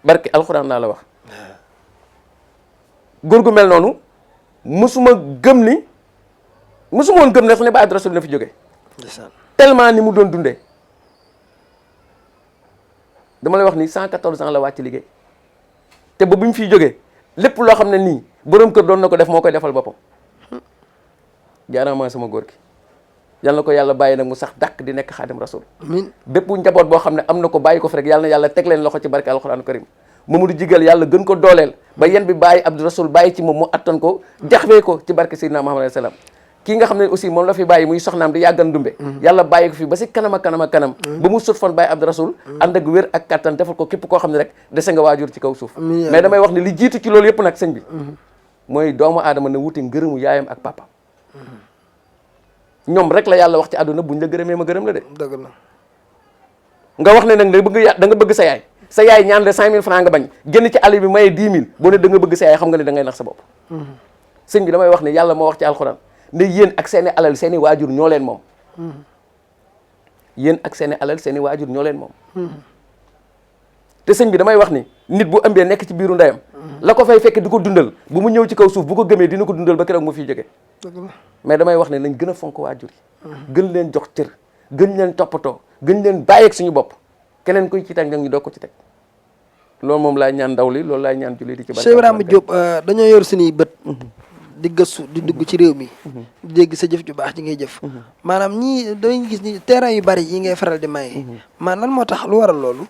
barke alxuraan laa la wax góor gu mel noonu musuma woon gëm ne sax ne Baye Abdou Rasoul na fi jógee tellement ni mu doon dundee dama lay wax ni 114 ans la wàcc liggéey te ba bu ñu fiy jógee lépp loo xam ne nii borom kër doon na ko def moo koy defal boppam jaaraama sama góor gi yal na ko yàlla bàyyi nag mu sax dàkk di nekk xaadim rasul amiin bépp njaboot boo xam ne am na ko bàyyi ko fi rek yàlla na yàlla teg leen loxo ci barke alxuraanu karim Mamadou Jigal yàlla gën ko dooleel ba yen bi bàyyi Abdou Rasoul bàyyi ci moom mu attan ko jaxwee ko ci barke Seydina Muhammad alayhi salaam kii nga xam ne aussi moom la fi bàyyi muy soxnaam di yàggan dumbe yàlla bàyyi ko fi ba si kanam a kanam ba mu sut fan bàyyi Abdou Rasoul ànd ak wér ak kattan defal ko képp koo xam ne rek dese nga waajur ci kaw suuf mais damay wax ne li jiitu ci loolu yëpp nag sëñ bi mooy doomu aadama na wuti ngërëmu yaayam ak papa ñoom rek la yàlla wax ci àdduna buñ la gërëmee ma gërëm la de dëgg la nga wax ne nag da nga bëgg sa yaay ñaan la 5000 francs nga bañ génn ci àll bi maye 10 000 boo ne da nga bëgg sa yaay xam nga ne da ngay nax sa bopp sëñ bi damay wax ne yàlla moo wax ci alxuraan ne yéen ak seeni alal seeni waajur ñoo leen moom yéen ak seeni alal seeni waajur ñoo leen moom te sëñ bi damay wax ni nit bu ëmbee nekk ci biiru ndeyam la ko fay fekk di ko dundal bu mu ñëw ci kaw suuf bu ko gëmee dina ko dundal ba keroog mu fiy jógee mais damay wax ne nañ gën a fonk waajur yi gën leen jox cër gën leen toppatoo gën leen bàyyeeg suñu bopp keneen kuy ci teg nag ñu doog ko ci teg loolu moom laay ñaan ndaw li loolu laay ñaan julli di ci Cheikh Ibrahima Diop dañoo yor suñuy bët di gëstu di dugg ci réew mi di dégg sa jëf ju baax ji ngay jëf maanaam ñii dañuy gis ni terrain yu bari yi ngay faral di maye maanaam lan moo tax lu waral loolu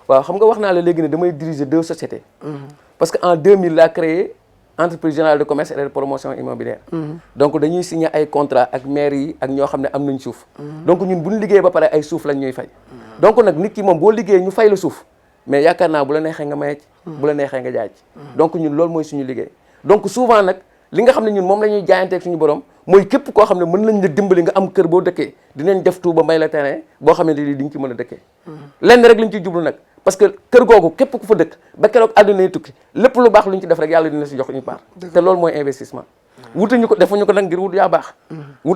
waaw xam nga wax naa la léegi ne damay diriger 2 sociétés parce que en 2000 laa créé entreprise générale de commerce et de promotion immobilière donc dañuy signer ay contrat ak maire yi ak ñoo xam ne am nañ suuf donc ñun bu ñu liggéey ba pare ay suuf lañ ñuy fay donc nag nit ki moom boo liggéeyee ñu fay la suuf mais yaakaar naa bu la neexee nga maye ci bu la neexee nga jaay ci donc ñun loolu mooy suñu liggéey donc souvent nag li nga xam ne ñun moom la ñuy jaayanteeg suñu borom mooy képp koo xam ne mën lañ la dimbali nga am kër boo dëkkee dinañ def tout ba may la terrain boo xam ne di nga ci mën a dëkkee lenn rek liñ ciy jublu nag parce que kër googu képp ku fa dëkk ba keroog àdduna yi tukki lépp lu baax lu ñu ci def rek yàlla dina si jox une part te loolu mooy investissement wutuñu ko defuñu ko nag ngir wut yaa baax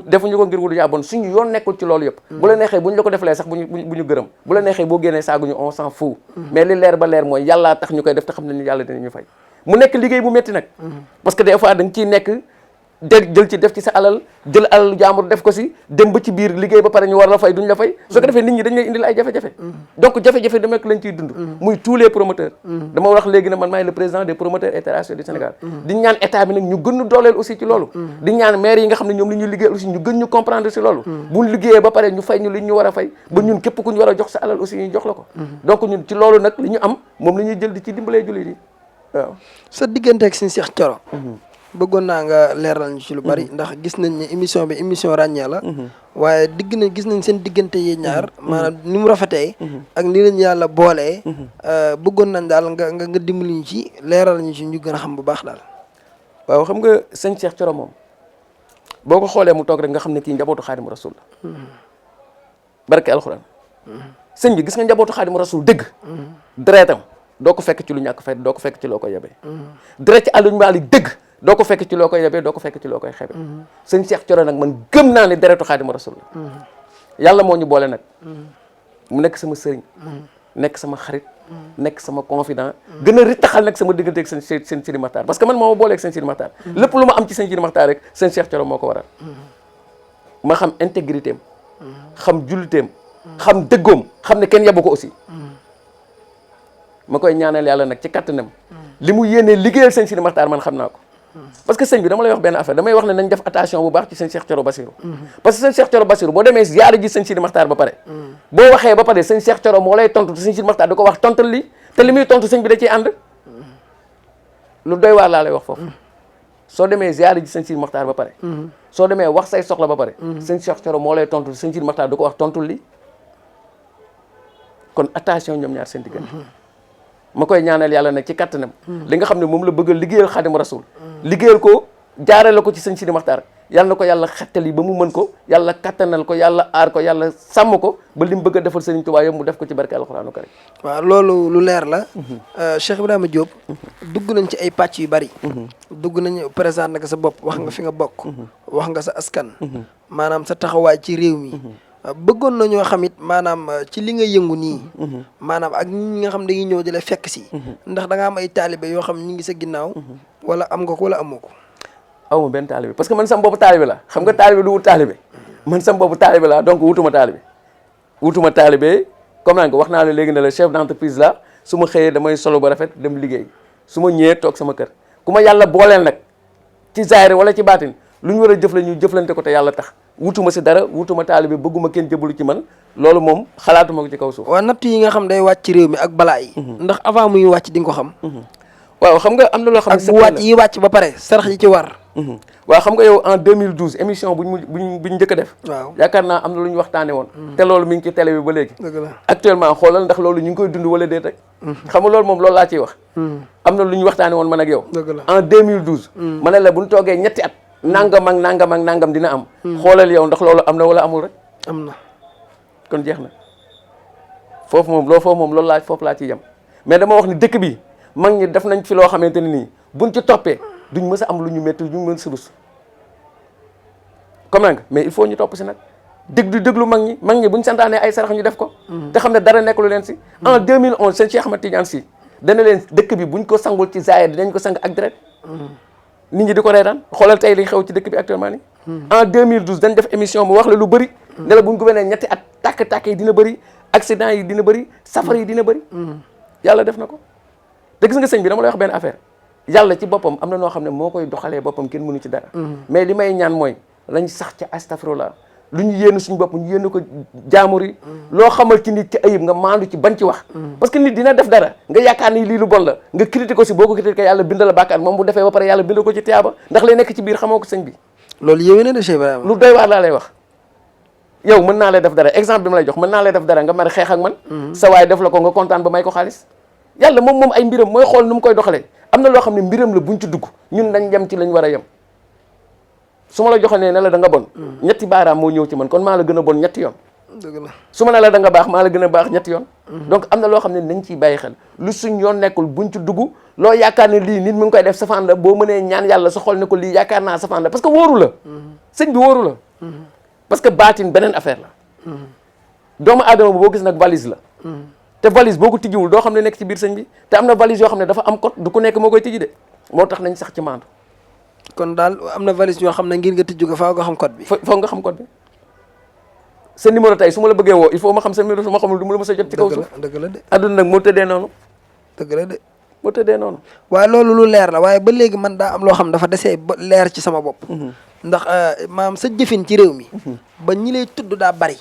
defuñu ko ngir wut yaa bon suñu yoon nekkul ci loolu yëpp bu la neexee bu ñu la ko defalee sax bu ñu gërëm bu la neexee boo génnee saaguñu on s'en fout mais li leer ba leer mooy yàllaa tax ñu koy def te xam ne ñu yàlla dinañu fay mu nekk liggéey bu métti nag parce que des fois da nga ciy nekk jël ci def ci sa alal jël alalu jaambur def ko si dem ba ci biir liggéey ba pare ñu war la fay duñ la fay soo ko defee nit ñi dañ lay indil ay jafe-jafe donc jafe-jafe damek lañ ciy dund muy tous les promoteurs dama wax léegi ne man maay le président des promoteurs internationaux du Sénégal di ñaan état bi nag ñu gën ñu dooleel aussi ci loolu di ñaan maire yi nga xam ne ñoom li ñuy liggéey aussi ñu gën ñu comprendre si loolu buñ liggéeyee ba pare ñu fay ñu li ñu war a fay ba ñun képp ku ñu war a jox sa alal aussi ñu jox la ko donc ñun ci loolu nag li ñu am moom la ñuy jël di ci dimbalee jullit yi waaw sa diggante ak Serigne Cheikh Thioro bëggoon naa nga leeral ñu ci lu bari ndax gis nañ ne émission bi émission ràññee la waaye gis nañ seen diggante yi ñaar maanaam ni mu rafetee ak ni leen yàlla boolee bëggoon nañ daal nga dimbali ñu ci leeral ñu ci ñu gën a xam bu baax daal waaw xam nga sëñ Cheikh Thioro moom boo ko xoolee mu toog rek nga xam ne kii njabootu Xaadimu Rasul la barke alxuraan sëñ bi gis nga njabootu Xaadimu Rasul dëgg deretam doo ko fekk ci lu ñàkk fayda doo ko fekk ci loo koy yebee deret ci Aliou Malick dëgg doo ko fekk ci loo koy yebee doo ko fekk ci loo koy xebe sëñ Cheikh Thioro nag man gëm naa ne deretu Xaadimu Rasul la yàlla moo ñu boole nag mu nekk sama sëriñ nekk sama xarit nekk sama confident gën a ritaxal nag sama diggante ak seen Sidi Maxtaar parce que man moo ma booleeg seen Sidi Maxtaar lépp lu ma am ci seen Sidi Maxtaar rek sëñ Cheikh Thioro moo ko waral ma xam intégrité am xam julliteem xam dëggoom xam ne kenn yabu ko aussi ma koy ñaanal yàlla nag ci kattanam li mu yéenee liggéeyal sëñ Sidi Maxtaar man xam naa ko parce que sëñ bi dama lay wax benn affaire damay wax ne nañ def attention bu baax ci sëñ Cheikh Thioro Bassirou parce que sëñ Cheikh Thioro Bassirou boo demee ziyaara ji sëñ Sidi Maxtaar ba pare boo waxee ba pare sëñ Cheikh Thioro moo lay tontu te sëñ Sidi Maxtaar da ko wax tontal li te li muy tontu sëñ bi da ciy ànd lu doy waar laa lay wax foofu soo demee ziyaara ji sëñ Sidi Maxtaar ba pare soo demee wax say soxla ba pare sëñ Cheikh Thioro moo lay tontu te sëñ Sidi Maxtaar da ko wax tontul li kon attention ñoom ñaar seen diggante ma koy ñaanal yàlla nag ci kattanam li nga xam ne moom la bëgg a liggéeyal Xaadimu Rasul liggéeyal ko jaarale ko ci sëñ Sidi Maxtaar yàlla na ko yàlla xettali ba mu mën ko yàlla kattanal ko yàlla aar ko yàlla sàmm ko ba li mu bëgg a defal Sëriñ Tuubaa yëpp mu def ko ci barke alxuraanu karim waaw loolu lu leer la Cheikh Ibrahima Diop dugg nañ ci ay pàcc yu bari dugg nañ présent nag sa bopp wax nga fi nga bokk wax nga sa askan maanaam sa taxawaay ci réew mi bëggoon nañoo xam it maanaam ci li nga yëngu nii maanaam ak ñi nga xam dañuy ñëw di la fekk si ndax da nga am ay taalibe yoo xam ñi ngi sa ginnaaw wala am nga ko wala amoo ko aw ma benn taalibe parce que man sama boppu taalibe la xam nga taalibe du wut taalibe man sama boppu taalibe la donc wutuma taalibe comme naa nga wax naa la léegi ne la chef d'entreprise la su ma xëyee damay solo ba rafet dem liggéey su ma ñëwee toog sama kër ku ma yàlla booleel nag ci zaahir wala ci baatin lu ñu war a jëf la ñu jëflante ko te yàlla tax wutuma si dara wutuma taalibe bëgguma kenn jëbalu ci man loolu moom xalaatuma ko ci kaw suuf. waaw natt yi nga xam day wàcc ci réew mi ak balaa yi ndax avant muy wàcc di nga ko xam waaw xam nga am na loo xam ne ak bu wàcc yi wàcc ba pare sarax yi ci war waaw xam nga yow en 2012 émission buñ njëkk a def waaw yaakaar naa am na lu ñu waxtaane woon te loolu mi ngi ci télé bi ba léegi dëgg la actuellement xoolal ndax loolu ñu ngi koy dund wala déet rek xam nga loolu moom loolu laa ciy wax am na lu ñu waxtaane woon man ak yow dëgg la en 2012 ma ne la bu ñu toogee ñetti at nangam ak nangam ak nangam dina am xoolal yow ndax loolu am na wala amul rek am na kon jeex na foofu moom loolu laa foofu laa ciy yem mais dama wax ni dëkk bi mag ñi def nañ fi loo xamante ne nii buñ ci toppee duñ mës a am lu ñu métti duñ mën si rus comme nga mais il faut ñu topp si nag déglu mag ñi buñ santaanee ay sarax ñu def ko te xam ne dara nekk lu leen si en 2011 seen Cheikh Ahmad Tidiane Sy dana leen dëkk bi buñ ko sangul ci zaahir dinañ ko sang ak deret nit ñi di ko reetaan xoolal tey li xew ci dëkk bi actuellement nii en 2012 dañ def émission mu wax la lu bëri ne la buñ gouverner ñetti at tàkk-tàkk yi dina bëri accident yi dina bëri safara yi dina bëri yàlla def na ko te gis nga sëñ bi dama lay wax benn affaire yàlla ci boppam am na noo xam ne moo koy doxalee boppam kenn mënu ci dara mais li may ñaan mooy lañ sax ca astafirullah lu ñu yéen suñu bopp ñu yéen ko jaamur yi loo xamal ci nit ci ayib nga maandu ci bañ ci wax parce que nit dina def dara nga yaakaar ni lii lu bon la nga critiquer ko si boo ko critiquer yàlla bind la bàkkaar moom bu defee ba pare yàlla bind ko ci tiyaaba ndax lay nekk ci biir xamoo ko sëñ bi loolu yéwé na de Cheikh Ibrahima lu doy waar laa lay wax yow mën naa lay def dara exemple bi ma lay jox mën naa lay def dara nga mën a xeex ak man sa waay def la ko nga kontaan ba may ko xaalis yàlla moom ay mbiram mooy xool nu mu koy doxalee am na loo xam ne mbiram la buñ ci dugg ñun dañ yem ci lañ war a yem su ma la joxee ne la da nga bon ñetti baaraam moo ñëw ci man kon maa la gën a bon ñetti yoon dëgg la su ma ne la da nga baax maa la gën a baax ñetti yoon donc am na loo xam ne nañ ciy bàyyi xel lu suñ yoon nekkul buñ ci dugg loo yaakaar ne lii nit mi ngi koy def safaan la boo mënee ñaan yàlla sa xol ne ko lii yaakaar naa safaan la parce que wóoru la sëñ bi wóoru la parce que baatin beneen affaire la doomu aadama boo gis nag valise la te valise boo ko tijjiwul doo xam ne nekk ci biir sëñ bi te am na valise yoo xam ne dafa am code du ku nekk moo koy tijji de moo tax nañ sax ci maandu kon daal am na valise yoo xam ne ngir nga tijju ko faaw nga xam code bi. foog nga xam code bi sa numéro tey su ma la bëggee woo il faut ma xam sa numéro su ma xamul du ma la mës a jot ci kaw suuf. dëgg la de. àdduna nag moo tëddee noonu. dëgg la de. moo tëddee noonu. waaye loolu lu leer la waaye ba léegi man daa am loo xam dafa desee ba leer ci sama bopp. ndax maam sa jëfin ci réew mi. ba ñi lay tudd daa bari.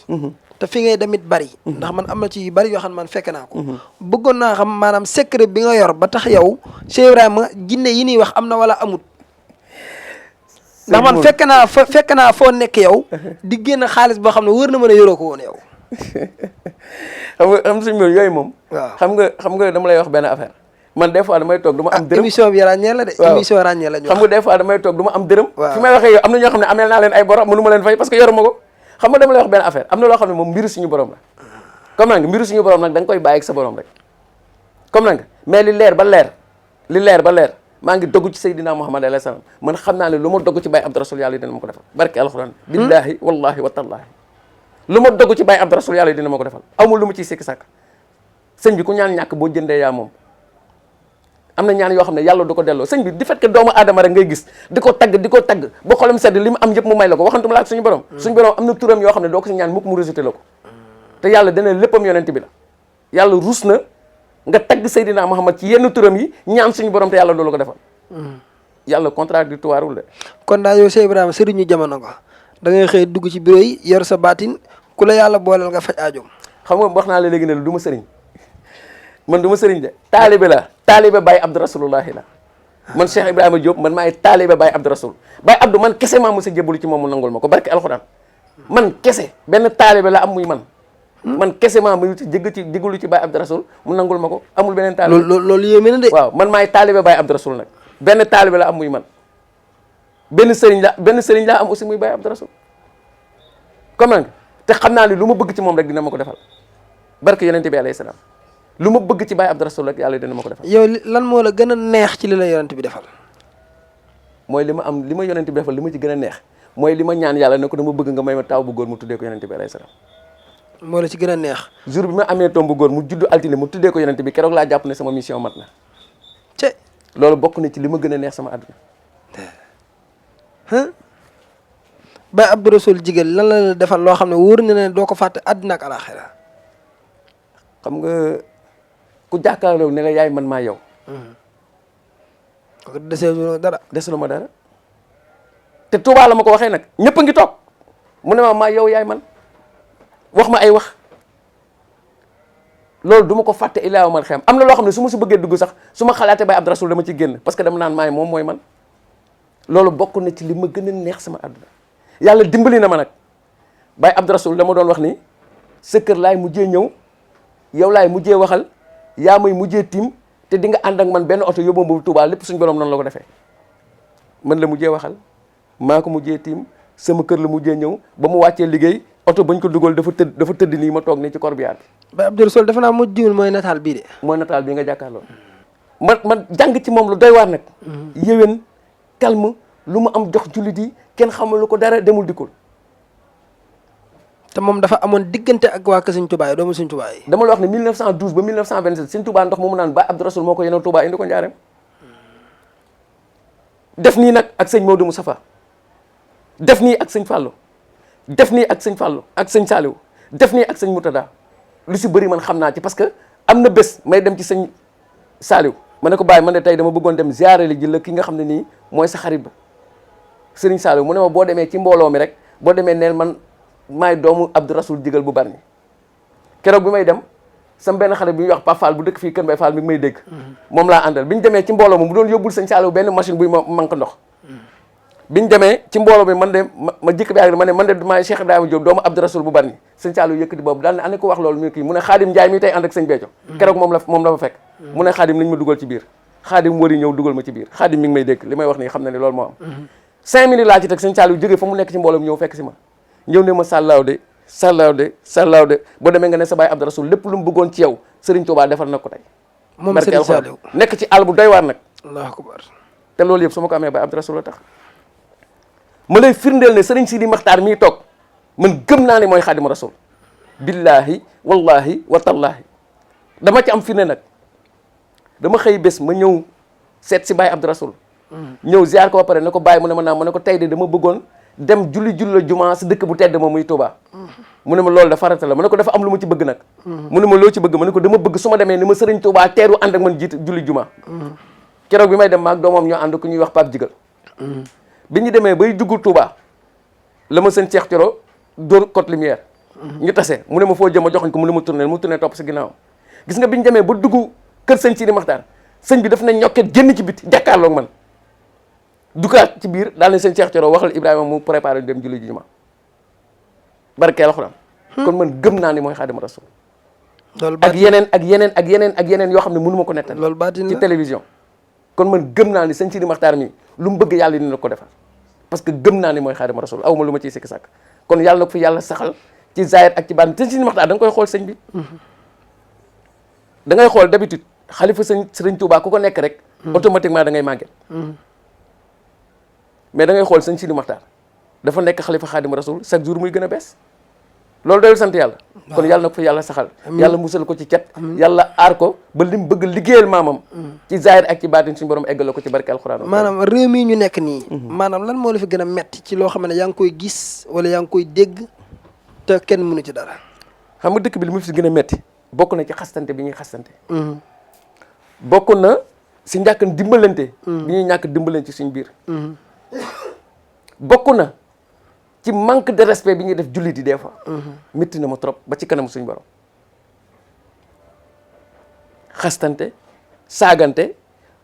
te fi ngay demit bari. ndax man am na ci yu bari yoo xam ne man fekk naa ko. bëggoon naa xam maanaam secret bi nga yor ba tax yow Cheikh Ibrahima jinne yi ñuy wax am na wala amut. ndax man fekk naa foo nekk yow. di génn xaalis boo xam ne wër na mën a yoroo ko woon yow. xam suñu mbir yooyu moom. waaw xam nga dama lay wax benn affaire. man des fois damay toog du ma am dërëm émission bi ràññee la de. émission ràññee la ñu wax xam nga des fois damay toog du ma am dërëm. fi may waxee yow am na ñoo xam ne ameel naa leen ay borom mënu ma leen fay parce que yoruma ko. xam nga dama lay wax benn affaire am na loo xam ne moom mbiru suñu borom la. comme nag mbiru suñu borom nag da nga koy bàyyi ak sa borom rek. comme nag mais li leer ba leer maa ngi dogg ci Seydina Muhammad alayhi salaam man xam naa ne lu ma dogg ci Baye Abdou Rasoul yàlla dina ma ko defal barke alxuraan billaahi wallahi wa tallaahi lu ma dogg ci Baye Abdou Rasoul yàlla dina ma ko defal amul lu ma ciy sikki sàkk sëñ bi ku ñaan ñàkk boo jëndee yaa moom am na ñaan yoo xam ne yàlla du ko delloo sëñ bi di fait que doomu aadama rek ngay gis di ko tagg ba xolam sedd li mu am yëpp mu may la ko waxantuma la ak suñu borom suñu borom am na turam yoo xam ne doo ko si ñaan mukk mu rejeté la ko te yàlla dana léppam yonent bi la yàlla ruus na nga tagg Seydina Muhammad ci yenn turam yi ñaan suñu borom te yàlla doo la ko defal yàlla contradictoire wul de kon daal yow Cheikh Ibrahima sëriñu jamono nga da ngay xëy dugg ci bureau yi yor sa baatin ku la yàlla booleel nga faj aajoom xam nga wax naa la léegi ne du ma sëriñ man du ma sëriñ de taalibe la taalibe Baye Abdou Rasulullahi la man Cheikh Ibrahima Diop man maay taalibe Baye Abdou Rasoul Baye Abdou man kese maa mos a jébbalu ci moom mu nangul ma ko barke alxuraan man kese benn taalibe la am muy man kese maa mu jéggalu ci Baye Abdou Rasoul mu nangul ma ko amul beneen taalibe loolu yéeme na de waaw man maay taalibe Baye Abdou Rasoul nag benn taalibe la am muy man benn sëriñ la am aussi muy Baye Abdou Rasoul comme nag te xam naa ne lu ma bëgg ci moom rek dina ma ko defal barke yonente bi alayhi salaam lu ma bëgg ci Baye Abdou Rasoul rek yàlla dina ma ko defal. yow lan moo la gën a neex ci li la yonent bi defal. mooy li ma yonent bi defal li ma ci gën a neex mooy li ma ñaan yàlla ne ko dama bëgg nga may ma taaw bu góor mu tuddee ko yonent bi alayhi salaam. moo la ci gën a neex. jour bi ma amee doom bu góor mu juddu altine mu tuddee ko yonent bi keroog laa jàpp ne sama mission mat na. loolu bokk na ci li ma gën a neex sama àdduna. Baye Abdou Rasoul jigéen lan la defal loo xam ne wóor na ne doo ko fàtte àddina ak alaaxira. xam nga ku jàkkaarloo ne la yaay man maa yow. kooku deseelu dara. deseelu ma dara te Touba la ma ko waxee nag ñëpp a ngi toog mu ne maa yow yaay man wax ma ay wax loolu du ma ko fàtte illaa man xam am na loo xam ne su ma si bëggee dugg sax su ma xalaatee Baye Abdou Rasoul dama ci génn parce que dama naan maay moom mooy man loolu bokk na ci li ma gën a neex sama àdduna yàlla dimbali na ma nag Baye Abdou Rasoul dama doon wax ni sa kër laay mujjee ñëw. yow laay mujjee waxal yaa may mujjee tiim te di nga ànd ak man benn oto yóbbu ma Touba lépp suñu borom noonu la ko defee man la mujjee waxal maa ko mujjee tiim sama kër la mujjee ñëw ba mu wàccee liggéey oto bañ ko dugal dafa tëdd nii ma toog nii ci corbillard bi. Baye Abdou Rasoul dafa naa mujj jiwul mooy nataal bii de. mooy nataal bii nga jàkkaarloo. man jàng ci moom lu doy waar nag. yéwén calme lu mu am jox jullit yi kenn xamul lu ko dara demul dikkul. te moom dafa amoon diggante ak waa kër Sëñ Touba yi doomu Sëñ Touba yi. dama la wax ne 1912 ba 1927 Sëñ Touba ndox moomu naan Baye Abdou Rasoul moo ko yenoo Touba indi ko Njaareem def nii nag ak sëñ Maodo Moustapha def nii ak sëñ Fallou def nii ak sëñ Fallou ak sëñ Saliou def nii ak sëñ Moutada lu si bëri man xam naa ci parce que am na bés may dem ci sëñ Saliou ma ne ko Baye man de tey dama bëggoon dem ziare li ji la ki nga xam ne nii mooy sa xarit ba Serigne Saliou mu ne ma boo demee ci mbooloo mi rek boo demee neel man maay doomu Abdou Rasoul digal bu bari keroog bi may dem sam benn xale bi ñuy wax Pape Fall bu dëkk fii Kër Mbaye Fall mi ngi may dégg moom laa àndal bi ñu demee ci mbooloo mi mu doon yóbbul sëñ Saliou benn machine buy manque ndox bi ñu demee ci mbooloo mi man de ma jëkk bi ak ma ne man de maay Cheikh Ibrahima Diop doomu Abdou Rasoul bu bari sëñ Saliou yëkkati boobu daal ne ane ko wax loolu mu kii mu ne Xaadim Njaay mi tey ànd ak sëñ Béthio keroog moom la fa fekk mu ne Xaadim nañ ma dugal ci biir Xaadim wari ñëw dugal ma ci biir Xaadim mi ngi may dégg li may wax nii xam na ne loolu moo am 5 minutes laa ci teg sëñ Saliou jógee fa mu nekk ci mbooloo mi ñëw fekk si ma ñëw ne ma sàllaaw de boo demee nga ne sa Baye Abdou Rasoul lépp lu mu bëggoon ci yow Serigne Touba defal na ko tey moom Serigne Saliou nekk ci àll bu doy waar nag Allahu akbar te loolu yëpp su ma ko amee Baye Abdou Rasoul la tax ma lay firndeel ne Serigne Sidi Maxtaar mii toog man gëm naa ne mooy Xaadimu Rasoul billaahi wallahi wa tallaahi dama ci am firnde nag dama xëy bés ma ñëw seet si Baye Abdou Rasoul ñëw ziar ko ba pare ne ko bàyyi mu ne ma naam ma ne ko tey de dama bëggoon dem julli la jumaa si dëkk bu tedd moom muy Touba. mu ne ma loolu da farata la ma ne ko dafa am lu ma ci bëgg nag. mu ne ma loo ci bëgg ma ne ko dama bëgg su ma demee ni ma sëriñ Touba teeru ànd ak man jiit julli jumaa. keroog bi may dem maag doomam ñoo ànd ku ñuy wax Pape Jigal. bi ñu demee bay dugg Touba la ma sëñ Cheikh Thioro dóor côte lumière. ñu tase mu ne ma foo jëm ma joxoñ ko mu ne ma tourné topp si ginnaaw gis nga bi ñu demee ba dugg kër sëñ Sidi Maxtaar sëñ bi daf ne ñokket génn ci biti jàkkaarloog man dugaat ci biir daal ne sëñ Cheikh Thioro waxal Ibrahima mu préparé dem julli ji juma barkeel alxuraan kon man gëm naa ni mooy Xaadimu Rasuul loolu ak yeneen yoo xam ne mënu ma ko nettal loolu baatin ci télévision kon man gëm naa ni sëñ Sidi Maxtaar mi lu mu bëgg yàlla dina ko defal parce que gëm naa ni mooy Xaadimu Rasuul aw ma lu ma ciy sikki sàkk kon yàlla na ko fi yàlla saxal ci zaahir ak ci baatin sëñ Sidi Maxtaar da nga koy xool sëñ bi da ngay xool d'habitude xalifa sëriñ Touba ku ko nekk rek automatiquement da ngay màgget mais da ngay xool sëñ Sidi Maxtaar dafa nekk xalifa Xaadimu Rasuul chaque jour muy gën a bees loolu doyul sant yàlla kon yàlla na ko fi yàlla saxal yàlla musal ko ci cat yàlla aar ko ba lim bëgg liggéeyal maamam ci zaahir ak ci baatin suñu borom eggal ko ci barke alxuraan maanaam réew mi ñu nekk nii maanaam lan moo la fi gën a metti ci loo xam ne yaa ngi koy gis wala yaa ngi koy dégg te kenn mënu ci dara xam nga dëkk bi li mu fi gën a metti bokk na ci xastante bi ñuy xastante bokk na si njàkk dimbalante bi ñuy ñàkk dimbalante ci suñ biir bokk na ci manque de respect bi ñuy def jullit yi des fois métti na ma trop ba ci kanam suñ borom xastante saagante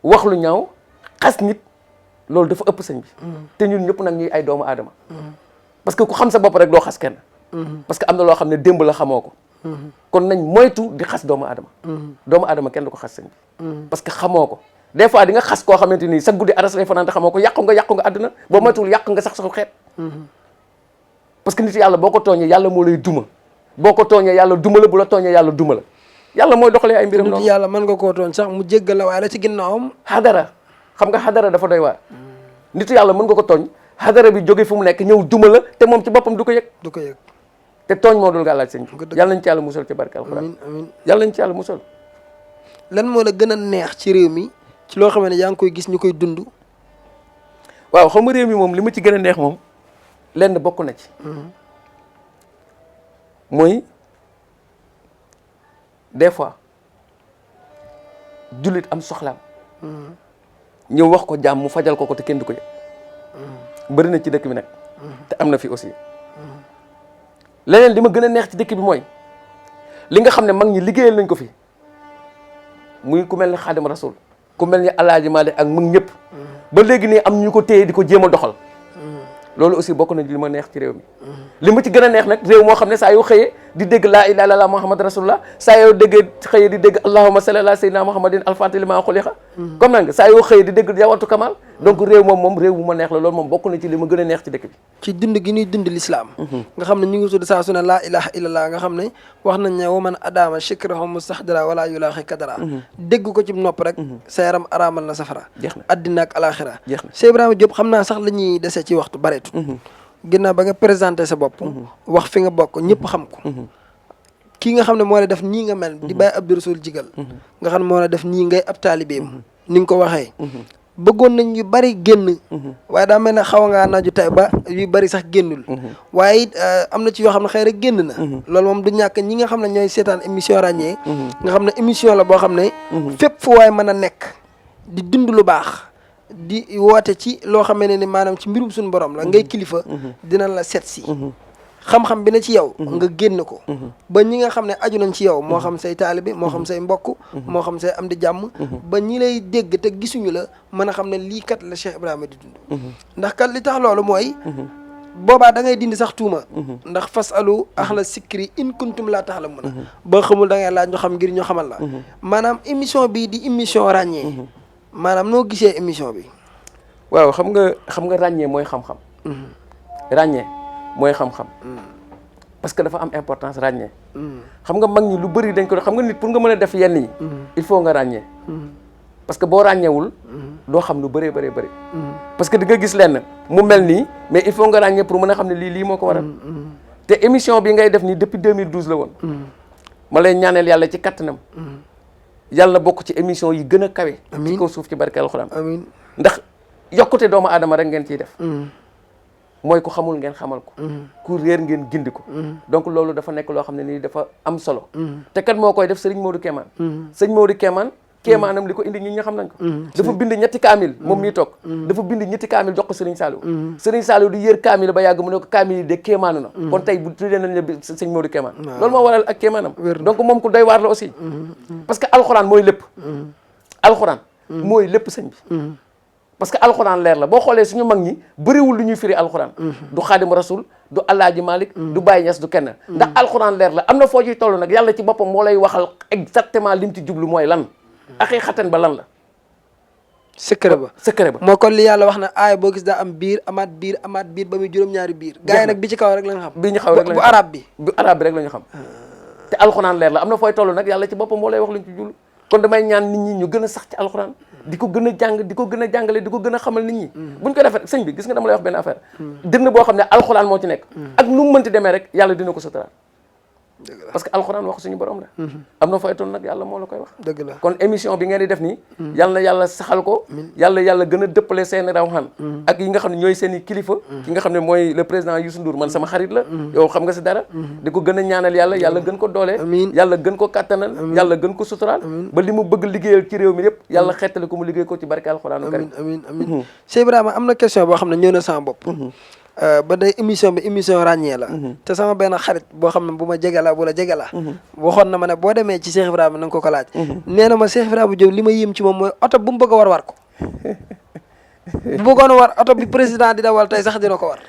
wax lu ñaaw xas nit loolu dafa ëpp sëñ bi te ñun ñëpp nag ñuy ay doomu aadama parce que ku xam sa bopp rek doo xas kenn parce que am na loo xam ne démb la xamoo ko kon nañ moytu di xas doomu aadama kenn du ko xas sëñ bi parce que xamoo ko des fois di nga xas koo xamante ni sa guddi aras lay fanaan te xamoo ko yàqu nga àdduna boo moytuwul yàq nga sax xeet parce que nit yàlla boo ko tooñee yàlla moo lay duma boo ko tooñee yàlla duma la bu la tooñee yàlla duma la yàlla mooy doxalee ay mbiram noonu nit yàlla mën nga koo tooñ sax mu jéggal la waaye la ci ginnaawam xadara xam nga xadara dafa doy waar nitu yàlla mën nga ko tooñ xadara bi jóge fu mu nekk ñëw duma la te moom ci boppam du ko yëg te tooñ moo dul gàllaaj sëñ bi yàlla nañ ci yàlla musal ci barke alxuraan amiin yàlla nañ ci yàlla musal lan moo la gën a neex ci réew mi ci loo xam ne yaa ngi koy gis ñu koy dund waaw xam nga réew mi moom li ma ci gën a neex moom lenn bokk na ci mooy des fois jullit am soxlaam ñëw wax ko jàmm mu fajal ko te kenn du ko yëg bëri na ci dëkk bi nag te am na fi aussi leneen li ma gën a neex ci dëkk bi mooy li nga xam ne mag ñi liggéeyal nañ ko fi muy ku mel ni Xaadim Rasul ku mel ni Alaaji Maalik ak mag ñëpp ba léegi nii am ñu ko téye di ko jéem a doxal loolu aussi bokk na li ma neex ci réew mi li ma ci gën a neex nag réew moo xam ne saa yoo xëyee di dégg laa ilaaha illallaah Muhammad rasulullah saa yoo déggee xëyee di dégg allahumma salli ala sayyidina muhammadin alfaatihi limaa xuliqa comme nag saa yoo xëyee di dégg jawatu kamal donc réew moom réew bu ma neex la loolu moom bokk na ci li ma gën a neex ci dëkk bi ci dund gi ñuy dund l'islam nga xam ne ñu ngi tudd saa su ne laa ilaha illallah nga xam ne wax nañ ne wa man adama shikrahu mustahdara wala yulaaxi kadara dégg ko ci nopp rek sa yaram araamal na safara jeex na addina ak alaxira jeex na Cheikh Ibrahima Diop xam naa sax la ñuy dese ci waxtu bareetu ginnaaw ba nga présenté sa bopp wax fi nga bokk ñëpp xam ko kii nga xam ne moo la def nii nga mel di bàyyi Abdou Rasoul Jigal nga xam ne moo la def nii ngay ab taalibeem ni nga ko waxee bëggoon nañ yu bari génn waaye daa mel ne xaw ngaa naaju tay ba yu bari sax génnul waaye it am na ci yoo xam ne xëy rek génn na loolu moom du ñàkk ñi nga xam ne ñooy seetaan émission ràññee nga xam ne émission la boo xam ne fépp fu waay mën a nekk di dund lu baax di woote ci loo xam ne ni maanaam ci mbirum suñu borom la ngay kilifa dina la seet si xam-xam bi na ci yow nga génn ko ba ñi nga xam ne aju nañ ci yow moo xam say taalibe moo xam say mbokk moo xam say am di jàmm ba ñi lay dégg te gisuñu la mën a xam ne lii kat la Cheikh Ibrahima di dund ndax kat li tax loolu mooy boobaa da ngay dindi sax tuuma ndax fasalu ahla sikri in kuntum laa ta'lamuuna ba xamul da ngay laaj ñu xam ngir ñu xamal la maanaam émission bii di émission ràññee maanaam noo gisee émission bi waaw xam nga ràññee mooy xam-xam ràññee mooy xam-xam parce que dafa am importance ràññee xam nga mag ñi lu bëri dañ ko xam nga nit pour nga mën a def yenn yi il faut nga ràññee parce que boo ràññeewul doo xam lu bëree bëri parce que di nga gis lenn mu mel nii mais il faut nga ràññee pour mën a xam ne lii moo ko waral te émission bi ngay def nii depuis 2012 la woon ma lay ñaaneel yàlla ci kattanam yàlla na bokk ci émission yi gën a kawe ci kaw suuf ci barke alxuraan amiin ndax yokkute doomu aadama rek ngeen ciy def mooy ku xamul ngeen xamal ko ku réer ngeen gindi ko donc loolu dafa nekk loo xam ne nii dafa am solo te kat moo koy def Serigne Modou Kémane Serigne Modou Kémaanam li ko indi ñi nga xam nañ ko dafa bind ñetti kaamil moom mii toog dafa bind ñetti kaamil jox ko Serigne Saliou Serigne Saliou di yër kaamil ba yàgg mu ne ko kaamil yi de kéemaanu na kon tey bu tuddee nañ la Serigne Modou Kémane loolu moo waral ak kéemaanam donc moom ku doy waar la aussi parce que alxuraan mooy lépp alxuraan mooy lépp sëñ bi parce que alxuraan leer la boo xoolee suñu mag ñi bëriwul lu ñuy firi alxuraan du Xaadim Rasul du Alaaji Malik du Baye Niass du kenn ndax alxuraan leer la am na foo ciy toll nag yàlla ci boppam moo lay waxal exactement lim ci jublu mooy lan xatan ba lan la secret ba moo kon li yàlla wax na aaya boo gis daa am biir amaat biir ba muy juróom-ñaari biir gars yi nag bi ci kaw rek la nga xam bi ñu xaw rek bu arab bi rek la ñu xam te alxuraan leer la am na fooy toll nag yàlla ci boppam moo lay wax luñ ci jublu kon damay ñaan nit ñi ñu gën a sax ci alxuraan di ko gën a jàng di ko gën a jàngale di ko gën a xamal nit ñi buñ ko defee sëñ bi gis nga dama lay wax benn affaire dënn boo xam ne alxuraan moo ci nekk ak nu mu mënti demee rek yàlla dina ko suturaal parce que alxuraan wax suñu borom la am na fay toon nag yàlla moo la koy wax dëgg la kon émission bi ngeen di def nii yàlla na yàlla saxal ko yàlla gën a dëppale seen rawxaan ak yi nga xam ne ñooy seen i kilifa ki nga xam ne mooy le président Youssou Ndour man sama xarit la yow xam nga si dara di ko gën a ñaanal yàlla gën ko doole yàlla gën ko kattanal yàlla gën ko suturaal ba li mu bëgg liggéeyal ci réew mi yëpp yàlla xettali ko mu liggéey ko ci barke alxuraanu karim amiin Cheikh Ibrahima am na question boo xam ne ñëw na sama bopp ba day émission ràññee la te sama benn xarit boo xam ne bu ma jege la bu la jege la waxoon na ma ne boo demee ci Cheikh Ibrahima na nga ko laaj nee na ma Cheikh Ibrahima Diop li ma yéem ci moom mooy oto bu mu bëgg a war ko bu bëggoon a war oto bi président di dawal tey sax dina ko war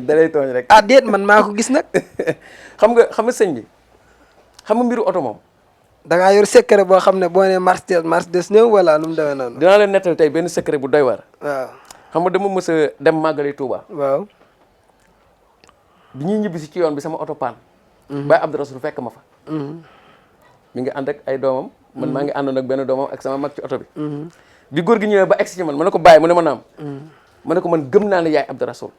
da lay tooñ rek déet man maa ko gis nag xam nga sëñ bi xam nga mbiru oto moom da ngaa yor secret boo xam ne boo nee Mercedes ñëw wala nu mu demee noonu dinaa leen nettal tey benn secret bu doy waar waaw xam nga dama mës a dem màggali Touba waaw bi ñuy ñibbisi ci yoon bi sama oto paan Baye Abdou Rasoul fekk ma fa mi ngi ànd ak ay doomam man maa ngi àndoon ak benn doomam ak sama mag ci oto bi bi góor gi ñëwee ba egsi ci man ma ne ko Baye mu ne ma naam ma ne ko man gëm naa ne yaay Abdou Rasoul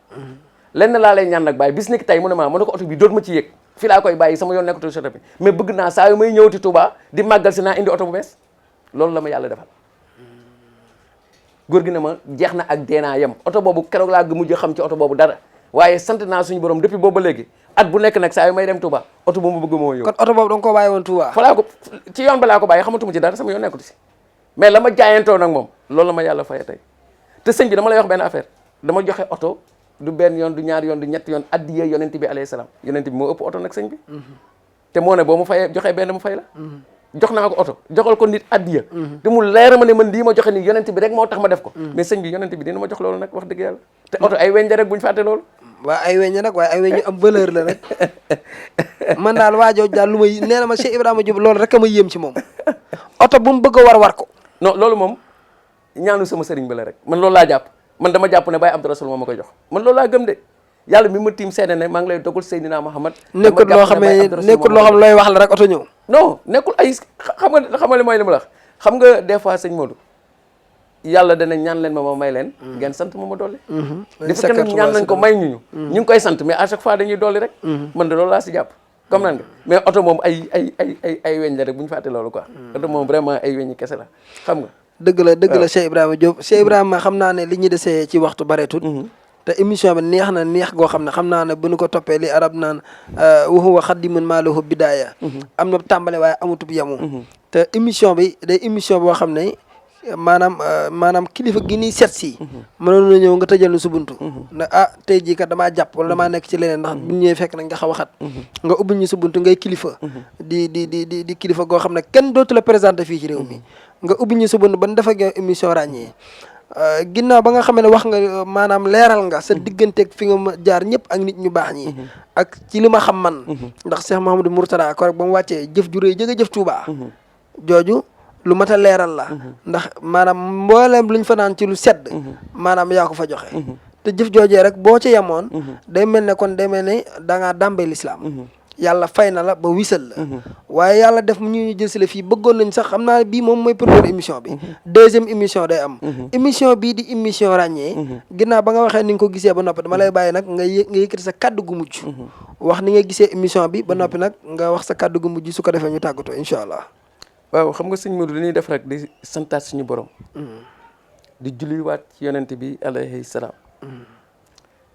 lenn laa lay ñaan nag Baye bis ni ki tey mu ne ma ne ko oto bi doot ma ci yëg fii laa koy bàyyi sama yoon nekkatul ci oto bi mais bëgg naa saa yu may ñëwati Touba di màggal si naa indi oto bu bees loolu la ma yàlla defal góor gi ne ma jeex na ak deenaa yem oto boobu keroog laa mujj xam ci oto boobu dara waaye sant naa suñu borom depuis boobu ba léegi at bu nekk nag saa yu may dem Touba oto boobu ma bëgg moo ñëw kon oto boobu da nga ko bàyyi woon Touba fa laa ko ci yoon ba laa ko bàyyi xamatuma ci dara sama yoon nekkuti si mais la ma jaayantoo nag moom loolu la ma yàlla faye tey te sëñ bi dama lay wax benn affaire dama joxe oto du benn yoon du ñaari yoon du ñetti yoon addiyee yonent bi alayhi salaam yonent bi moo ëpp oto nag sëñ bi te moo ne boo mu fayee joxee benn mu fay la jox naa ko oto joxal ko nit addiya te mu leer ma ne man lii ma joxe nii yonent bi rek moo tax ma def ko mais sëñ bi yonent bi dina ma jox loolu nag wax dëgg yàlla te oto ay weñ rek buñu fàtte loolu waaw ay weñ nag waaye ay weñ yu am valeur la nag man daal waajoo daal lu may nee na ma Cheikh Ibrahima Diop loolu rek a ma yéem ci moom oto bu mu bëgg a war ko non loolu moom ñaanu sama sëriñ ba la rek man loolu laa jàpp man dama jàpp ne Baye Abdou Rasoul moo ma koy jox man loolu laa gëm de yàlla mi ma tiim seede ne maa ngi lay dogal Seydina Muhammad nekkul loo xam looy wax la rek oto ñëw non nekkul ay xam nga li mooy li ma la wax xam nga des fois sëñ Modou yàlla dana ñaan leen ma may leen ngeen sant ma dolli dafa kenn ñaan nañ ko may ñu ngi koy sant mais à chaque fois dañuy dolli rek man de loolu laa si jàpp comme nan nga mais oto moom ay weñ la rek bu ñu fàtte loolu quoi oto moom vraiment ay weñi kese la xam nga dëgg la Cheikh Ibrahima Diop Cheikh Ibrahima xam naa ne li ñu desee ci waxtu bareetut te émission bi neex na neex goo xam ne xam naa ne bu ñu ko toppee li arab naan wa huwa xaddimun maa lahu bidaaya am na tàmbale waaye amutub yamu te émission bi day émission boo xam ne maanaam kilifa gi ni seet si mënoon na ñëw nga tëjal nu subuntu ne tey jii kat damaa jàpp wala damaa nekk ci leneen ndax bu ñëwee fekk nag nga xaw a xat nga ubbil ñu subuntu ngay kilifa di kilifa goo xam ne kenn dootu la présenté fii ci réew mi nga ubbil ñu subuntu ba dafa ak émission ràññee ginnaaw ba nga xam ne wax nga maanaam leeral nga sa digganteeg fi nga jaar ñëpp ak nit ñu baax ñi ak ci li ma xam man ndax Cheikh Mouhamadou Mourtada ko rek ba mu wàccee jëf ju rëy jëf Touba jooju lu mat a leeral la ndax maanaam mbooleem luñ fa naan ci lu sedd maanaam yaa ko fa joxe te jëf joojee rek boo ci yemoon day mel ne kon day mel ne da ngaa dàmbee lislaam yàlla fay na la ba wisal la waaye yàlla def mu ñu jël si la fii bëggoon nañ sax xam naa bii moom mooy première émission bi deuxième émission day am émission bii di émission ràññee ginnaaw ba nga waxee ni nga ko gisee ba noppi dama lay bàyyi nag nga yëkkati sa kaddu gu mujj wax ni nga gisee émission bi ba noppi nag nga wax sa kaddu gu mujj su ko defee ñu tàggatoo incha allah waaw xam nga sëñ Modou dañuy def rek di santaat suñu borom di julliwaat ci yonent bi alayhi salaam.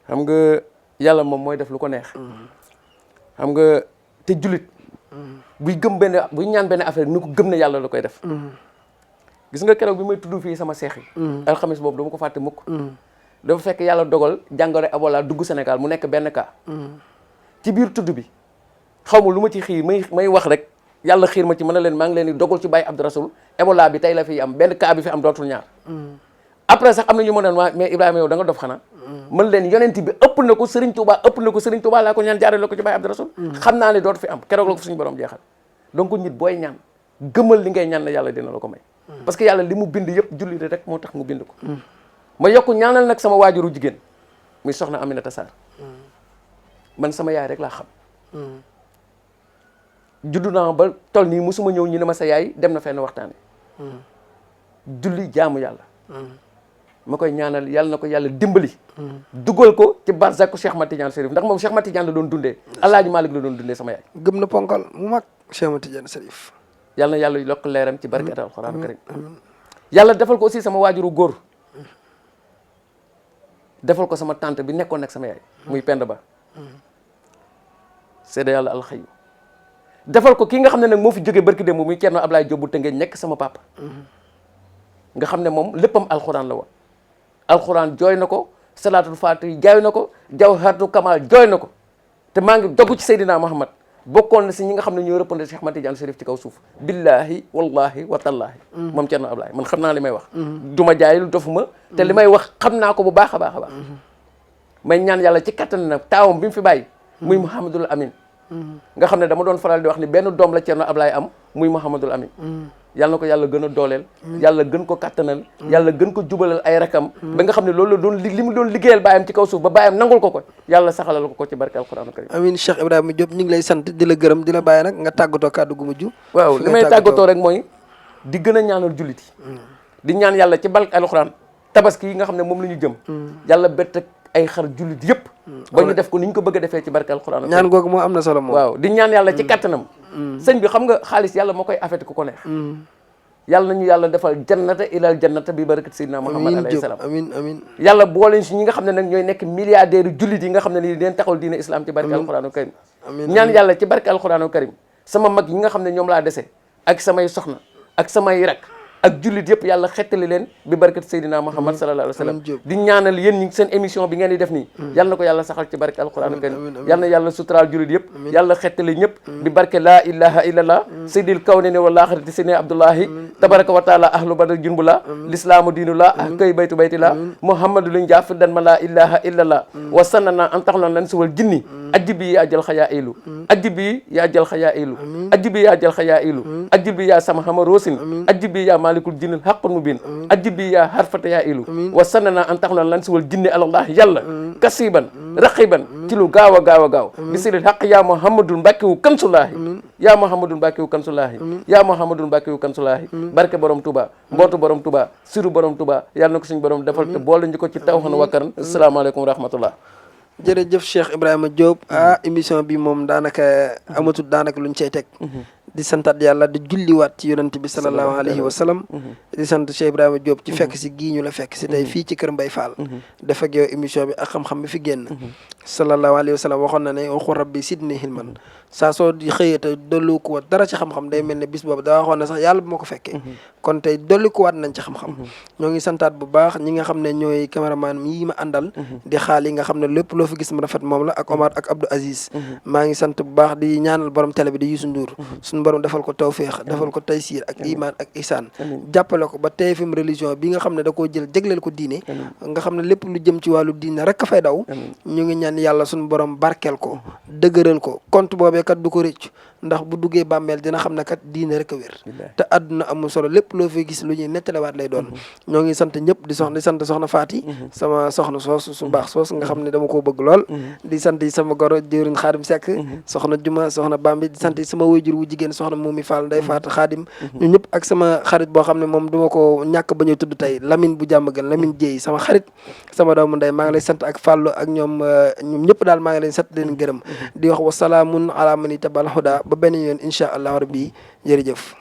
xam nga yàlla moom mooy def lu ko neex. xam nga te jullit. buy ñaan benn affaire ni ko gëm ne yàlla la koy def. gis nga keroog bi may tudd fii sama seex yi. alxamis boobu dama ko fàtte mukk. dafa fekk yàlla dogal jàngoro Ebola dugg Sénégal mu nekk benn cas. ci biir tudd bi xaw ma lu ma ci xiir may wax rek yàlla xiir ma ci mën na leen maa ngi leen di dogal ci Baye Abdou Rasoul Ebola bi tey la fi am benn cas bi fi am dootul ñaar. après sax am na ñu ma doon waa mais Ibrahima yow da nga dof xanaa. mën leen yonent bi ëpp na ko Serigne Touba laa ko ñaan jaaree la ko ci Baye Abdou Rasoul. xam naa ne dootu fi am keroog la ko suñu borom jeexal. donc nit booy ñaan gëmal li ngay ñaan ne yàlla dina la ko may. parce que yàlla li mu bind yëpp julli rek moo tax mu bind ko. ma yokk ñaanal nag sama waajuru jigéen muy soxna Aminata Sarr. man sama yaay rek laa xam. juddu naa ba tol nii musuma ñëw ñu ne ma sa yaay dem na fenn waxtaane julli jaamu yàlla. ma koy ñaanal yàlla na ko yàlla dimbali. dugal ko ci barzaku Cheikh Ahmad Tidiane Chérif ndax moom Cheikh Ahmad Tidiane la doon dundee. Alaaji Malick la doon dundee sama yaay. gëm na ponkal mu mag Cheikh Ahmad Tidiane Chérif. yàlla na yàlla yokk leeram ci barke alxuraan karim. yàlla defal ko aussi sama waajuru góor. defal ko sama tante bi nekkoon nag sama yaay. muy Penda Ba. seede yàlla alxayu defal ko kii nga xam ne nag moo fi jógee barki démb muy Thierno Ablaye Diop bu Tëngéej nekk sama papa. nga xam ne moom léppam alxuraan la woon. alxuraan jooy na ko salaatul faatihi jooy na ko jawharatul kamal jooy na ko te maa ngi dogg ci Seydina Muhammad bokkoon na si ñi nga xam ne ñoo rëppande Cheikh Ahmad Tidiane Chérif ci kaw suuf billahi wallahi wa tallaahi moom Thierno Ablaye man xam naa li may wax du ma jaayil dofuma te li may wax xam naa ko bu baax a baax a baax may ñaan yàlla ci kattan nag taawam bi mu fi bàyyi muy Mouhamadul Amin nga xam ne dama doon faral di wax ni benn doom la Thierno Ablaye am muy Mouhamadul Amin yàlla na ko yàlla gën a dooleel yàlla gën ko kattanal yàlla gën ko jubalal ay rakam ba nga xam ne loolu la doon li mu doon liggéeyal baayam ci kaw suuf ba baayam nangul ko yàlla saxalal ko ci barke alquran karim amiin Cheikh Ibrahima Diop ñu ngi lay sant di la gërëm di la bàyyi nag nga tàggatoo kàddu gu mujj waaw li may tàggatoo rek mooy di gën a ñaanal jullit yi di ñaan yàlla ci barke alquran tabaski yi nga xam ne moom la ñu jëm yàlla bett ay xar jullit yëpp ba ñu def ko ni ñu ko bëgg a defee ci barke alquran ñaan googu moo am na solo moom waaw di ñaan yàlla ci kattanam sëñ bi xam nga xaalis yàlla moo koy affecté ku ko neex yàlla nañu yàlla defal jannata ilal jannata bi barakat sayyidina Muhammad alayhi salaam amiin amiin yàlla boole si ñi nga xam ne nag ñooy nekk milliardaires jullit yi nga xam ne ni leen taxawal diine islam ci barke alquranu karim ñaan yàlla ci barke alquranu karim sama mag yi nga xam ne ñoom laa dese ak samay soxna ak samay rak ak jullit yëpp yàlla xettali leen bi barkat Seydina Muhammad sallallahu alayhi wa sallam di ñaanal yéen ñi seen émission bi ngeen di def nii yàlla na ko yàlla saxal ci barke alquran karim yàlla na yàlla suturaal jullit yëpp yàlla xettali ñëpp bi barke laa ilaha illallah sayyidil kawnayni wal aaxirati sayyidina abdullahi tabaraka wa taala ahlu badar junbula l'islaamu diinullah ah koy baytu baytillah muhammadu luñ jaaf dan ma laa ilaha illallah wa sannana an taxlan lan suwal jinni ajibi yaa jël xayaa ilu ajibi yaa jël xayaa ilu ajibi yaa jël xayaa ilu ajibi yaa sama xama roosin ajibi yaa malikul jinnil haqqun mubin ajibi yaa harfata yaa ilu wa sannana an taxlan lan suwal jinni alallah yàlla kasiban raqiban ci lu gaaw a gaaw a gaaw bisilil haq yaa muhammadul mbàkkiwu kansulaahi yaa muhammadul mbàkkiwu kansulaahi yaa muhammadul mbàkkiwu kansulaahi barke borom Touba mbootu borom Touba siru borom Touba yàlla na ko suñu borom defal te boole ñu ko ci tawxan wakkaran asalaamaaleykum wa rahmatullah jërëjëf Cheikh Ibrahima Diop émission bi moom daanaka amatul daanaka luñ cey teg di santaat yàlla di julliwaat ci yonent bi sallallahu alayhi wa sallam di sant Cheikh Ibrahima Diop ci fekk si gii ñu la fekk si tey fii ci kër Mbaye Fall def ak yow émission bi ak xam-xam bi fi génn sallallahu alayhi wa sallam waxoon na ne waxu rabbi sidni hilman saa soo di xëyee te dolli ko waat dara ci xam-xam day mel ne bis boobu daa waxoon ne sax yàlla bu ma ko fekkee kon tey dolli ko waat nañ ci xam-xam ñoo ngi santaat bu baax ñi nga xam ne ñooy caméraman yi ma àndal di xaal yi nga xam ne lépp loo fi gis mu rafet moom la ak Omar ak Abdou Aziz maa ngi sant bu baax di ñaanal borom télé bi di Youssou Ndour suñu borom defal ko tawféex defal ko taysir ak iman ak ihsaan jàppale ko ba TFM religion bi nga xam ne da koo jël jégleel ko diine nga xam ne lépp lu jëm ci wàllu diine rek a fay daw ñu ngi ñaan yàlla suñu borom barkeel ko dëgëral ko compte boobee kat du ko rëcc ndax bu duggee bàmmeel dina xam ne kat diine rek a wér te àdduna amul solo lépp loo fay gis lu ñuy nettalewaat lay doon ñoo ngi sant ñëpp di sant soxna Faati sama soxna soos su baax soos nga xam ne dama koo bëgg lool di sant sama goro jëwriñ Xaadim Seck soxna Juma soxna Bambi di sant sama waajur wu jigéen soxna Moumi Fall Ndey Faat Xaadim ñu ñëpp ak sama xarit boo xam ne moom duma ko ñàkk ba ñuy tudd tey Lamine bu jàmm gën Lamine Jéey sama xarit sama doomu ndey maa ngi lay sant ak Fàllu ak ñoom ñëpp daal maa ngi leen sant leen gërëm di wax wasalaamun ala man itabal huda ba benn yoon incha allah rabbi jërëjëf